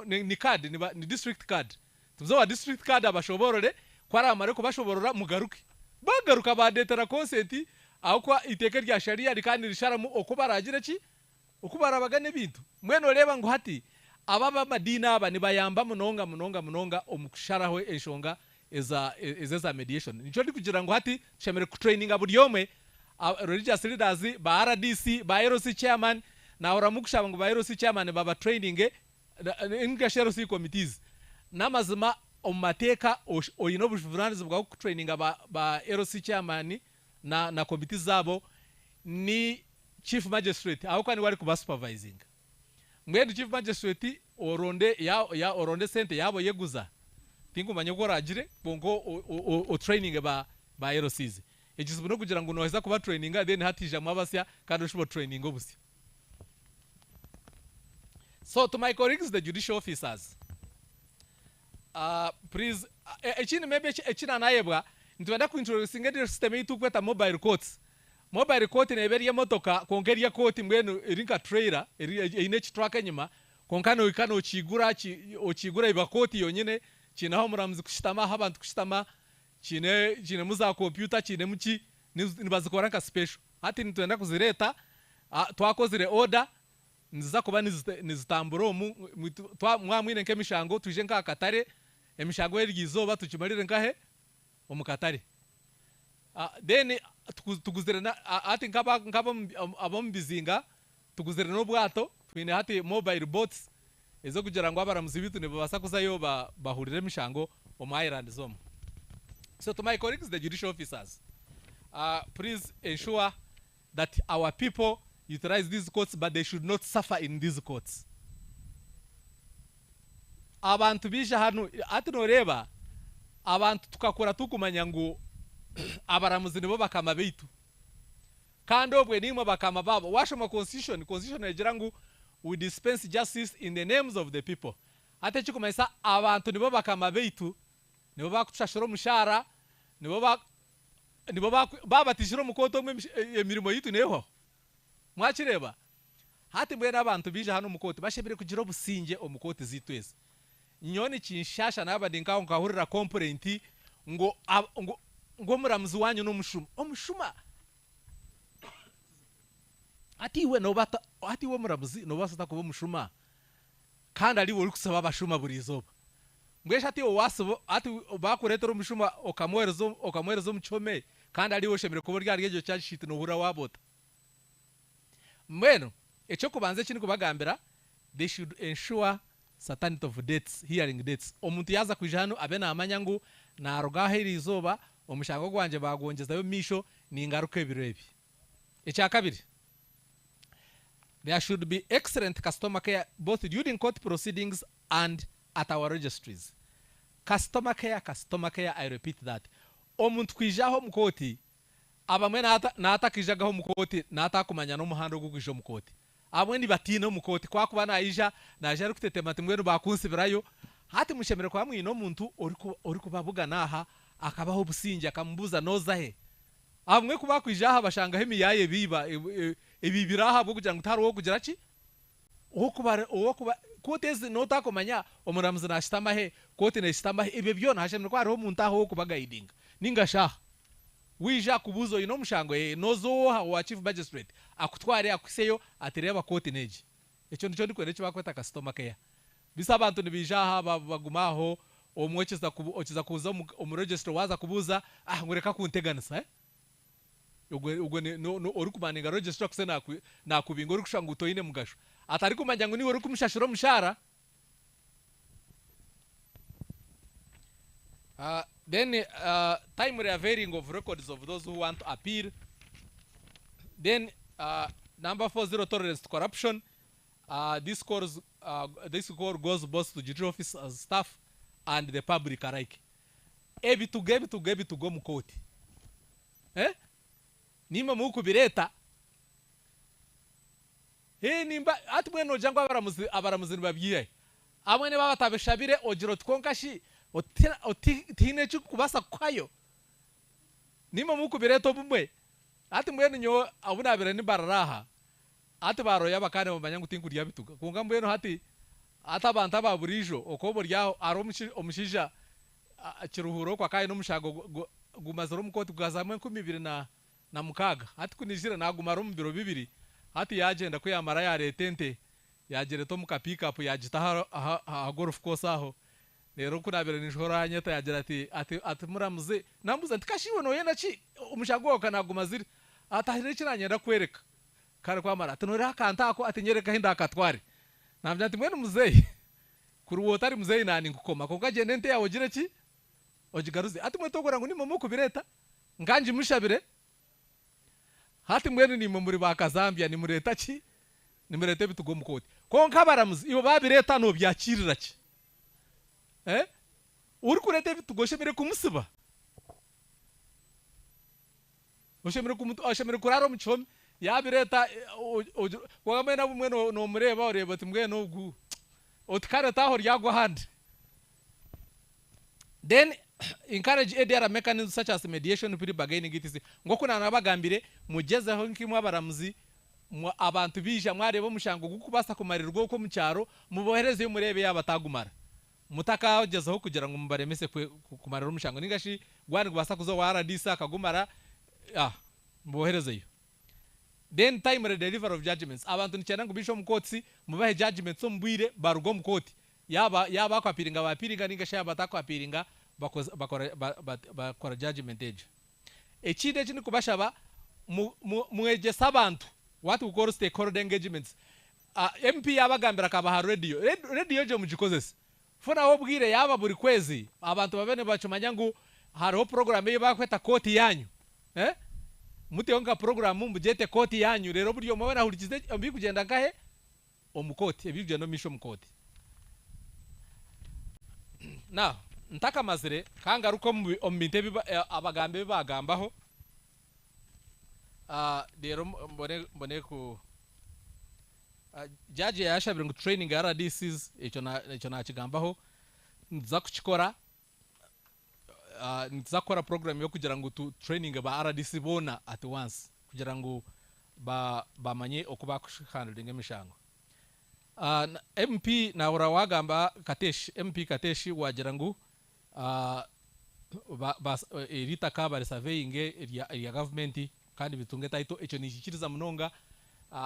ni card ni district card tuzo wa district card abashoborore kwara amare ko bashoborora mugaruke bagaruka badetera consent aho kwa iteke rya sharia rikandi risharamu okubaragira ki okubarabagane bintu mweno leba ngo hati ababa madina aba ni bayamba munonga omukusharaho enshonga eza mediation nico ndi kugira ngo hati shemere ku training aburyomwe religious leaders ba RDC ba ROC chairman na oramukushaba ngo ba ROC chairman baba training ingashero si committees namazima omateka oyino bushuvuranize bwa ku training ba ROC chairman na committees zabo ni chief magistrate aho kwani wari kuba supervising mwende chief magistrate oronde ya oronde sente yabo yeguza tingu manyogora agire bongo o training ba ROCs ekizibu no kugira ngo noheza kuba training then hatija mwabasya kandi ushibo training obusi. So to my colleagues the judicial officers please echini maybe echina nayebwa ntwenda ku introducing the system yitu kweta mobile courts. Mobile court neberiye motoka kongeria court mwenu irinka trailer ine chitraka nyuma konkano ikano ochigura iba court yonyine chinaho muramzi kushitama abantu kushitama chine muza computer chine muchi nibazikora nka special hati nitwenda kuzireta twakozire order niza kuba nizitamburo mwamwine nkemishango tuje nka Katare emishango erigizoba tukimarire nkahe omukatare then tuguzire na ati nkaba abombizinga tuguzire no bwato twine hati mobile boats ezo kugira ngo abaramuzi bitu ne babasa kuzayo bahurire mishango omu island zone. So to my colleagues the judicial officers please ensure that our people utilize these courts but they should not suffer in these courts. Abantu bisha hano ati noreba abantu tukakora tukumanya ngo abaramuzi nibo bakama beitu kandi obwe nimwe bakama babo washoma constitution yagira ngo we dispense justice in the names of the people ate chikumaisa abantu nibo bakama beitu nibo bakutushashoro mushara nibo babatishiro mukoto emirimo yitu neho mwakireba hati mwe n'abantu bije hano mukoto bashebere kugira obusinge omukoti zitwese nyoni kinshasha nabandi nkaho nkahurira complaint ngo muramuzi wanyu no mushuma ati iwe nobata ati iwe muramuzi nobasata kuba mushuma kandi ari uri kusaba abashuma buri izoba mbwesha ati wasibo ati bakuretera umushuma okamwerezo muchome kandi ari woshemere kuba ryaryo cya shit no hura wabota mweno echo kubanze kini kubagambira they should ensure certainty of dates hearing dates omuntu yaza kuja hano abe namanya ngo naroga heri izoba omushango gwanje bagongezayo misho ni ingaruka ebirebi echa kabiri there should be excellent customer care both during court proceedings and at our registries. Customer care, I repeat that. Omuntu kwijaho mukoti abamwe nata kijagaho mukoti nata kumanya no muhando gukwisho mukoti abwe ni batino mukoti kwa kuba naija naje rukutete mwenu bakunsibirayo hati mushemere kwa mwino muntu ori kubavuga naha akabaho businja akambuza nozahe abwe kuba kwijaha bashanga hemi yaye biba ebibiraha bwo kugira ngo utaro kugira ki okuba kotezi nota kumanya omuramuzi nashitama he kote nashitama he ibe byo nashemere kwa ro muntu aho kuba guiding ninga shaha wija kubuzo ino mushango nozo wa chief magistrate akutware akuseyo atireba kote neji echo ndicho ndikwere cyo bakweta customer care bisa abantu nibijaha bagumaho omwecheza kuza umuregister waza kubuza ngureka kunteganisa ugwe no ori kumaninga register kusena na kubingo uri kushanga utoine mugasho atari kumanya ngo ni uri kumshashiro mushara then time reavailing of records of those who want to appeal. Then number 4, zero tolerance to corruption. This call goes both to judicial officers, staff and the public alike. Ebi to go mukoti. Nima muku bireta. Nimba atmweno jango abaramuzi babyiye. Abone baba tabeshabire ojiro tkonkashi otine kubasa kwayo. Nima muku bireto bumwe. Ati mwenu nyo abuna bire ni bararaha. Ati baro yabakane bamanya ngutingu lya bituga. Kunga mwenu hati atabanta baburijo okobo lyaho omushija kiruhuro kwa kai no mushago gumazoro mukoti gazamwe 20 na mukaga. Ati kunijira nagumaro mu biro bibiri. Hati yagenda ko yamara ya retente yagere to muka pick up yagita ha golf course aho rero kunabere nijoro nyeta yagira ati muramuze namuze ntikashiwe no yenda ki umushago kanagumazira atahire kiranyenda kwereka kare kwa mara tunora kanta ako atinyereka hinda akatware namvya ati mwene muzeyi kuruwota ari muzeyi nani ngukoma ko kagende nte yawo gire ki ojigaruze ati mwetogora ngo ni momo kubireta nganje mushabire hati mwene ni muri bakazambia ni mureta ki ni murete bitugo mukoti ko nkabaramuzi ibo babireta no byakirira ki uri kurete bitugoshemere kumusiba oshemere kuraro muchomi yabireta kwa mena bumwe no mureba ureba ati mwe no gu otkare taho ryagwa hand. Then encourage ADR mechanisms such as mediation, pre bargaining etc. Ngokuna nabagambire mugezeho nkimwe abaramuzi abantu bija mwarebo mushango gukubasa kumarirwa ko mucyaro mubohereze yo murebe yabatagumara mutaka ogezeho kugira ngo mubaremese kumarira umushango ningashi gwani kubasa kuzo wa RDC akagumara muboherezeyo. Then time delivery of judgments abantu nicana ngo bisho mukotsi mubahe judgments ombwire barugo mukoti yaba kwapiringa bapiringa ningashi yabatakwapiringa bakora judgment age echide chini kubashaba muegesa abantu watu ukora stakeholder engagements MP yabagambira kabaha radio je mugikozese funa obwire yaba buri kwezi abantu babene bacumanya ngo hariho program ye bakweta koti yanyu mutionga program mujete koti yanyu rero buri mubona hurikize mbi kugenda ngahe omukoti ebije no misho mukoti now ntaka mazire kangaruko ombinte abagambe bagambaho rero mbone ku judge yashabire ngo training RDCs echo na kigambaho nza kuchikora nza kora program yo kugira ngo tu training ba RDC bona at once kugira ngo bamanye okuba handling emishango. MP na wagamba Katesh MP Kateshi wagira ngo irita kabare surveying ya government kandi bitunge taito echo nishikiriza munonga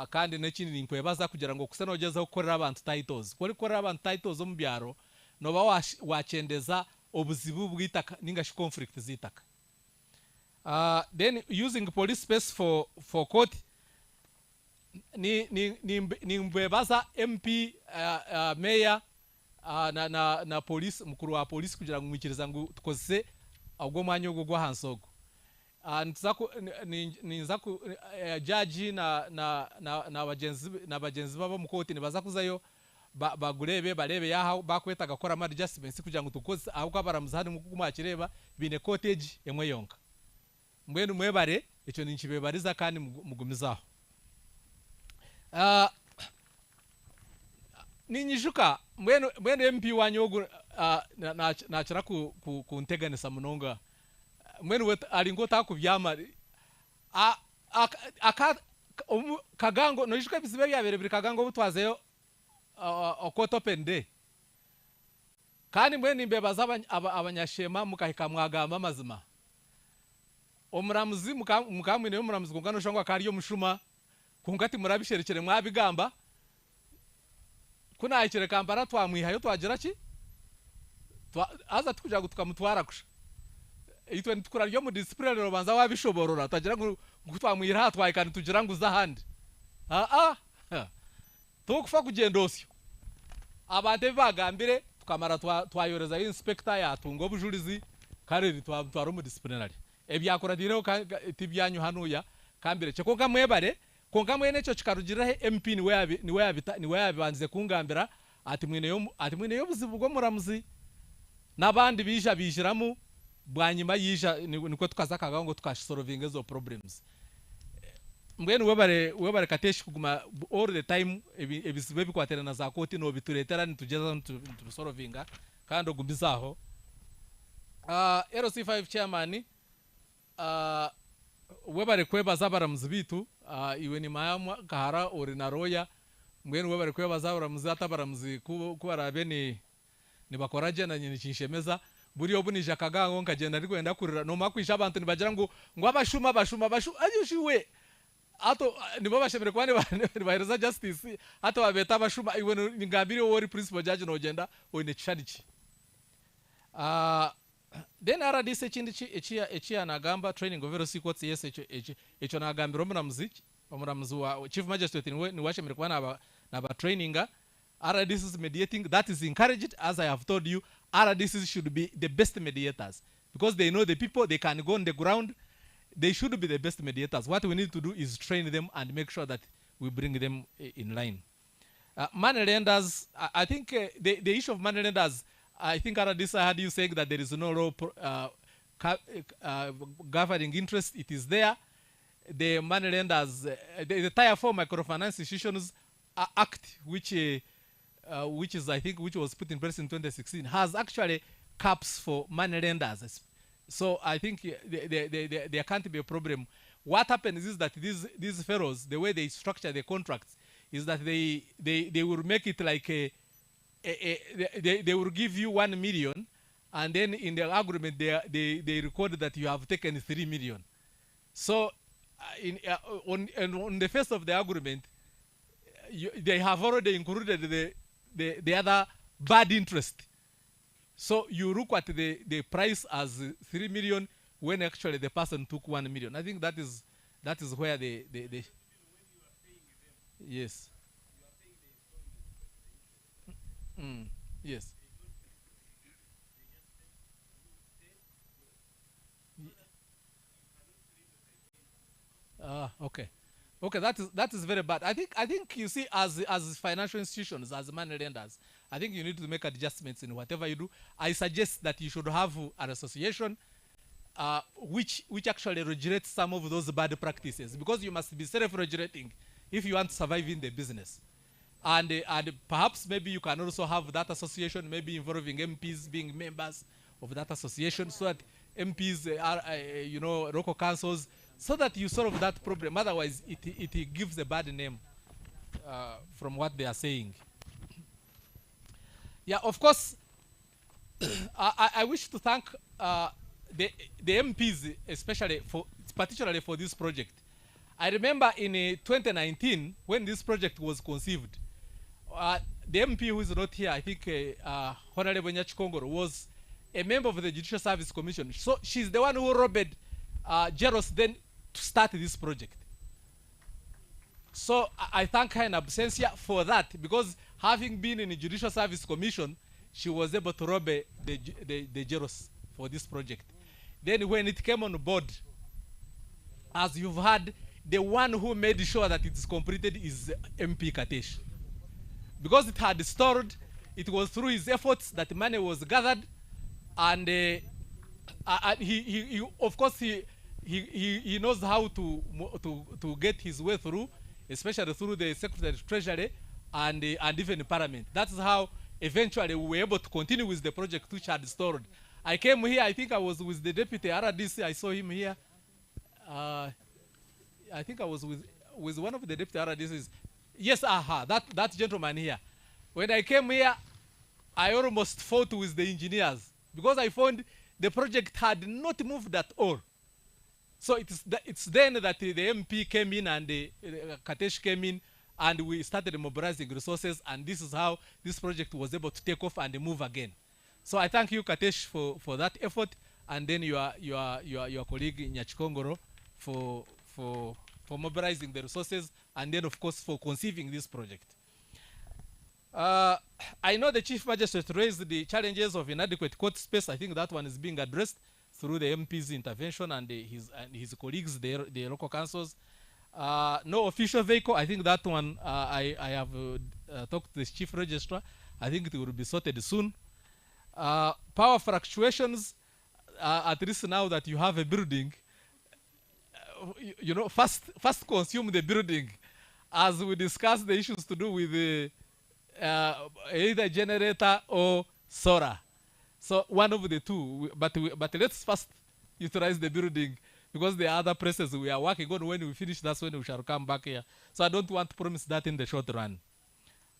kandi n'ekindi ninkwebaza kugira ngo kusa nogezaho gukorera abantu titles kuri gukorera abantu titles mu byaro noba wakyendeza obuzibu bw'itaka ningashi conflict z'itaka. Then using police space for court ni mbwebaza MP mayor na police mukuru wa police kugira ngo mwikiriza ngo tukozese ubwo mwanya ubwo gwa hansogo ninzaku judge na bagenzi babo mu court nibaza kuzayo bagurebe barebe yaho bakweta gakora ama adjustments kugira ngo tukoze aho kwabaramuza hano kumwakireba bine cottage emwe yonka mwenu mwebare icyo ninkibebariza kandi mugumizaho. Ninyijuka mwenu MP wanyogo nachira kunteganisa munonga mwenu alingo takubyama kagango noyishuka bisibe byabere kagango butwazeyo okotopende kandi mwenu imbebaza abanyashema mukahika mwagamba mazima omuramuzi mukamwine omuramuzi kungano shangwa kariyo mushuma kungati murabisherekere mwabigamba kuna ayikire kampara twamwihayo twagira ki aza tukuja gutukamutwara kusha itwe ntukura ryo mu discipline robanza wabishoborora tagira ngo twamwira twayikana tugira ngo uzahandi tukufa kugendosyo abante bagambire tukamara twayoreza inspector yatungo bujulizi kareri twaro mu disciplinary ebyakora direho tibyanyu hanuya kambire cyo konka mwebare konka mwene cyo kikarugirahe MP ni wayabanze kungambira ati mwene yo buzibu bwo muramuzi nabandi bijiramu bwanyima yija niko tukazakaga ngo tukashsolvinga zo problems mbwene webare kateshi kuguma all the time ebisibe bikwatera na za koti no bituretera nitugeza tusolvinga kandi ogumizaho. RC5 chairman webare kwebaza baramuzi bitu iwe ni mayamwa kahara ori na roya mbwene webare kwebaza baramuzi atabaramuzi kubarabe ni bakoraje na nyini kinshemeza buri obunija kagango nkagenda ari kwenda kurira no makwisha abantu nibagira ngo abashuma ayushiwe ato nibo bashemere kwani bahereza justice ato babeta abashuma iwe ngambire wori principal judge no genda one chanichi. Then RDC chindi echi anagamba training of RC courts yes echo nagambira omuramuzi wa chief magistrate ni washemere kwana na ba traininga RDC is mediating, that is encouraged. As I have told you, RDCs should be the best mediators because they know the people, they can go on the ground, they should be the best mediators. What we need to do is train them and make sure that we bring them in line. Money lenders, I think the issue of money lenders, I think RDC I heard you saying that there is no law governing interest. It is there. The money lenders, the Tier 4 Microfinance Institutions Act, which is I think which was put in place in 2016, has actually caps for money lenders. So I think there can't be a problem. What happens is that these fellows, the way they structure the contracts, is that they will make it like they will give you 1 million, and then in the agreement they record that you have taken 3 million. So on the face of the agreement, they have already included the other bad interest. So you look at the price as 3 million when actually the person took 1 million. I think that is where they yes. Yes. Okay. Okay, that is very bad. I think you see, as financial institutions, as money lenders, I think you need to make adjustments in whatever you do. I suggest that you should have an association which actually regulates some of those bad practices, because you must be self-regulating if you want to survive in the business. And perhaps maybe you can also have that association, maybe involving MPs being members of that association, so that MPs are, local councils, so that you solve that problem. Otherwise, it gives a bad name from what they are saying. Yeah, of course, I wish to thank the MPs, particularly for this project. I remember in 2019, when this project was conceived, the MP who is not here, I think Honorable Nyachikongoro, was a member of the Judicial Service Commission. So she's the one who robbed Jeros then to start this project. So I thank her in absentia for that, because having been in the Judicial Service Commission, she was able to rob the Jeros for this project. Then when it came on board, as you've heard, the one who made sure that it is completed is MP Katesh. Because it had stalled, it was through his efforts that money was gathered, and he of course he knows how to get his way through, especially through the Secretary of Treasury and even Parliament. That's how eventually we were able to continue with the project which had stalled. I came here, I think I was with the Deputy RDC, I saw him here. I think I was with one of the Deputy RDCs. Yes, that gentleman here. When I came here, I almost fought with the engineers because I found the project had not moved at all. So it's then that the MP came in and Katesh came in, and we started mobilizing resources, and this is how this project was able to take off and move again. So I thank you, Katesh, for that effort, and then your colleague Nyachikongoro for mobilizing the resources, and then of course for conceiving this project. I know the Chief Magistrate raised the challenges of inadequate court space. I think that one is being addressed through the MP's intervention and his colleagues, the local councils. No official vehicle. I think that one I have talked to the Chief Registrar. I think it will be sorted soon. Power fluctuations, at least now that you have a building, you know, first consume the building, as we discuss the issues to do with the either generator or solar. So one of the two, but let's first utilize the building, because the other places we are working on, when we finish, that's when we shall come back here. So I don't want to promise that in the short run.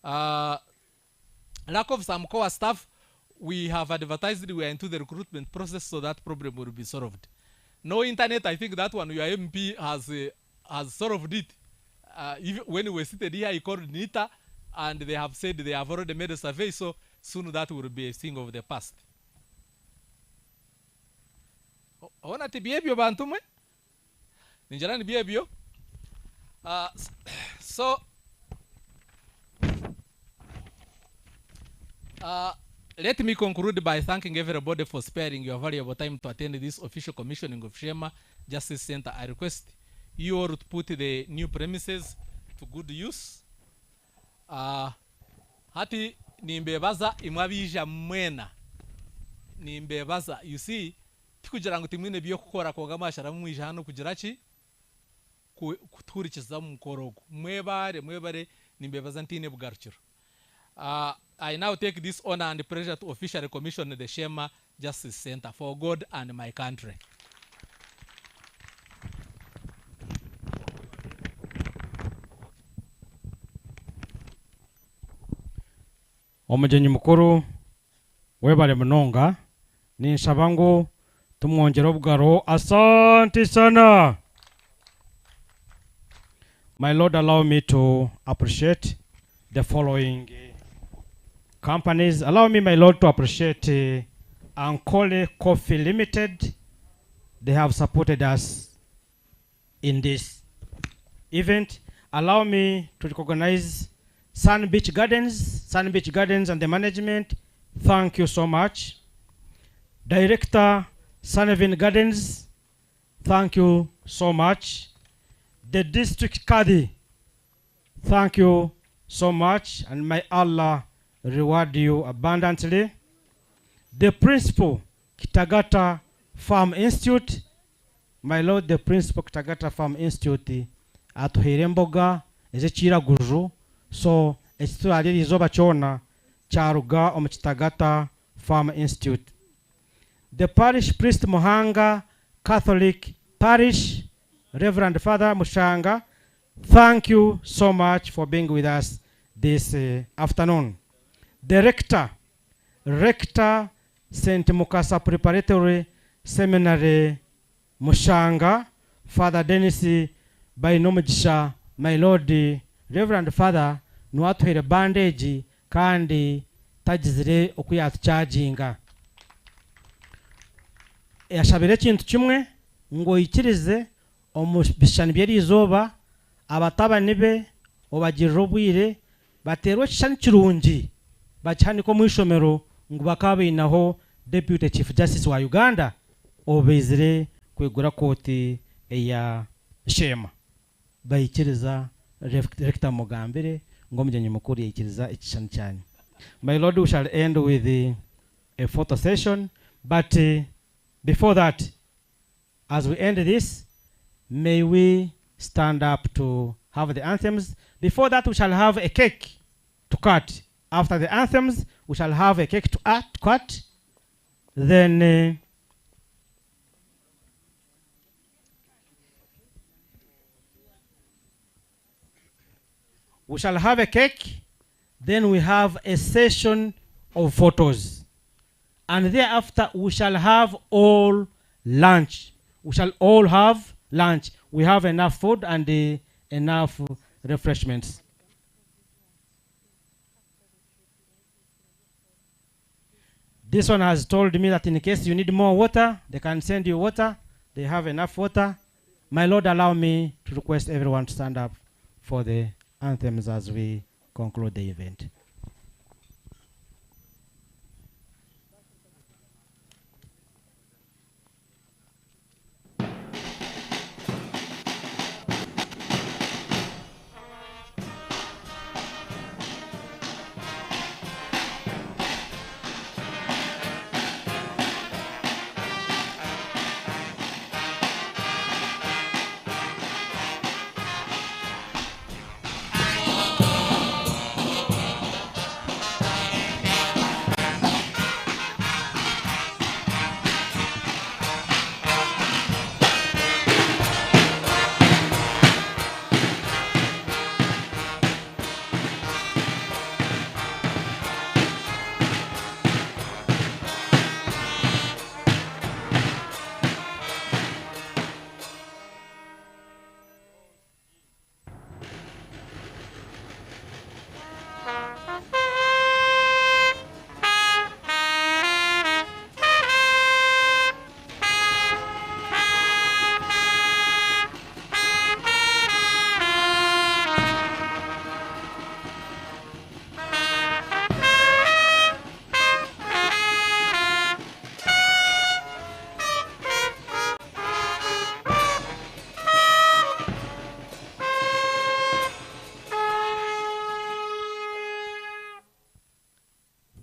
Lack of some core staff, we have advertised we are into the recruitment process, so that problem will be solved. No internet, I think that one your MP has solved it. Even when we were seated here, he called NITA, and they have said they have already made a survey, so soon that will be a thing of the past. Ona tibiebyo bantu mwe? Ninjarani biebyo? So let me conclude by thanking everybody for sparing your valuable time to attend this official commissioning of Sheema Justice Center. I request you all to put the new premises to good use. Hati nimbebaza imwabija mwena. Nimbebaza, you see, tikugira ngo timwine byo kukora koga mashara mwija hano kugira ki kuturikiza mu korogo. Mwebare nimbebaza ntine bugarukiro. I now take this honor and pleasure to officially commission the Sheema Justice Center for God and my country. Omujenyi mukuru webale munonga ninsaba ngo tumwongera obugaro. Asante sana. My Lord, allow me to appreciate the following companies. Allow me, my Lord, to appreciate Ankole Coffee Limited. They have supported us in this event. Allow me to recognize Sun Beach Gardens and the management. Thank you so much. Director, Sunhaven Gardens, thank you so much. The district Kadi, thank you so much, and may Allah reward you abundantly. The principal, Kitagata Farm Institute, my Lord, the principal Kitagata Farm Institute atuheremboga ezekira guju, so ekitwalira izoba kyona kyaruga omu Kitagata Farm Institute. The parish priest Muhanga Catholic Parish, Reverend Father Mushanga, thank you so much for being with us this afternoon. The rector St. Mukasa Preparatory Seminary Mushanga, Father Dennis by nomugisha my lord reverend father nwatuhere bandage kandi tagizire okuyatucharginga yashabire kintu kimwe ngo yikirize omubishani byerizoba abatabani be obagirira obwire baterwa kishani kirungi bakihaniko mu ishomero ngo bakabinaho deputy chief justice wa Uganda obezire kwegura koti eya Sheema bayikiriza rector Mugambire ngo mugenyi mukuru yikiriza ekishani cyane. My lord, we shall end with a photo session, but before that, as we end this, may we stand up to have the anthems. Before that, we shall have a cake to cut. After the anthems, we shall have a cake to cut. Then we shall have a cake. Then we have a session of photos. And thereafter, we shall have all lunch. We shall all have lunch. We have enough food and enough refreshments. This one has told me that in case you need more water, they can send you water. They have enough water. My Lord, allow me to request everyone to stand up for the anthems as we conclude the event.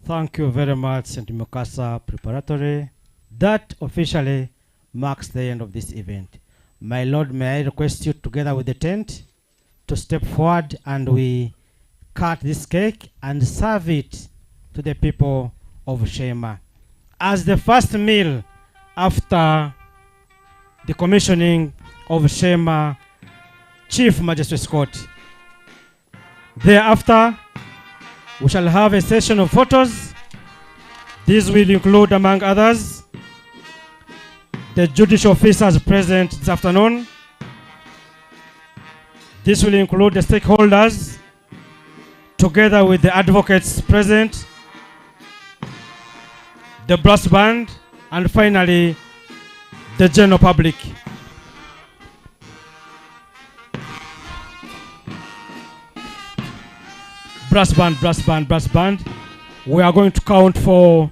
Thank you very much, St. Mukasa Preparatory. That officially marks the end of this event. My Lord, may I request you together with the tent to step forward and we cut this cake and serve it to the people of Sheema as the first meal after the commissioning of Sheema Chief Magistrate's Court. Thereafter, we shall have a session of photos. This will include, among others, the judicial officers present this afternoon. This will include the stakeholders, together with the advocates present, the brass band, and finally, the general public. Brass band, brass band, brass band. We are going to count for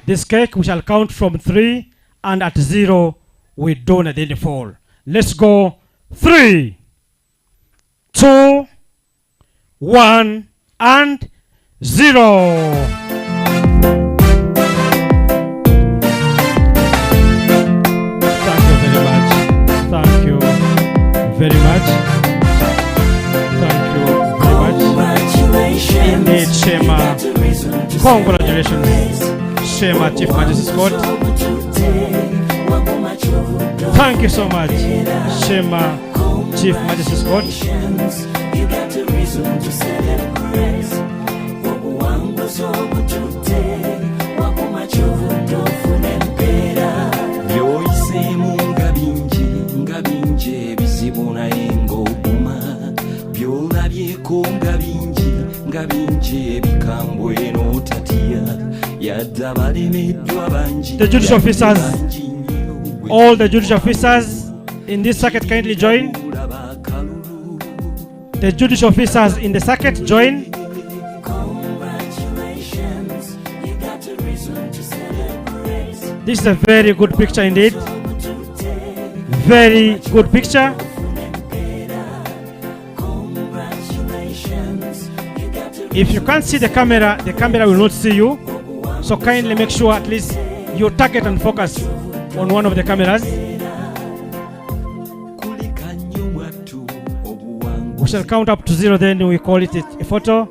this cake. We shall count from 3, and at 0, we don't let it fall. Let's go. 3, 2, 1, and 0. Thank you very much. Thank you very much. Thank you very much. Indeed, Sheema. Congratulations, Sheema Chief Magistrate's Court. Thank you so much, Sheema Chief Magistrate's Court. You got a reason to celebrate. Yoise mu ngabinje bizibu na The judicial officers, all the judicial officers in this circuit kindly join. The judicial officers in the circuit join. This is a very good picture indeed. Very good picture. If you can't see the camera will not see you. So kindly make sure at least you target and focus on one of the cameras. We shall count up to 0, then we call it a photo.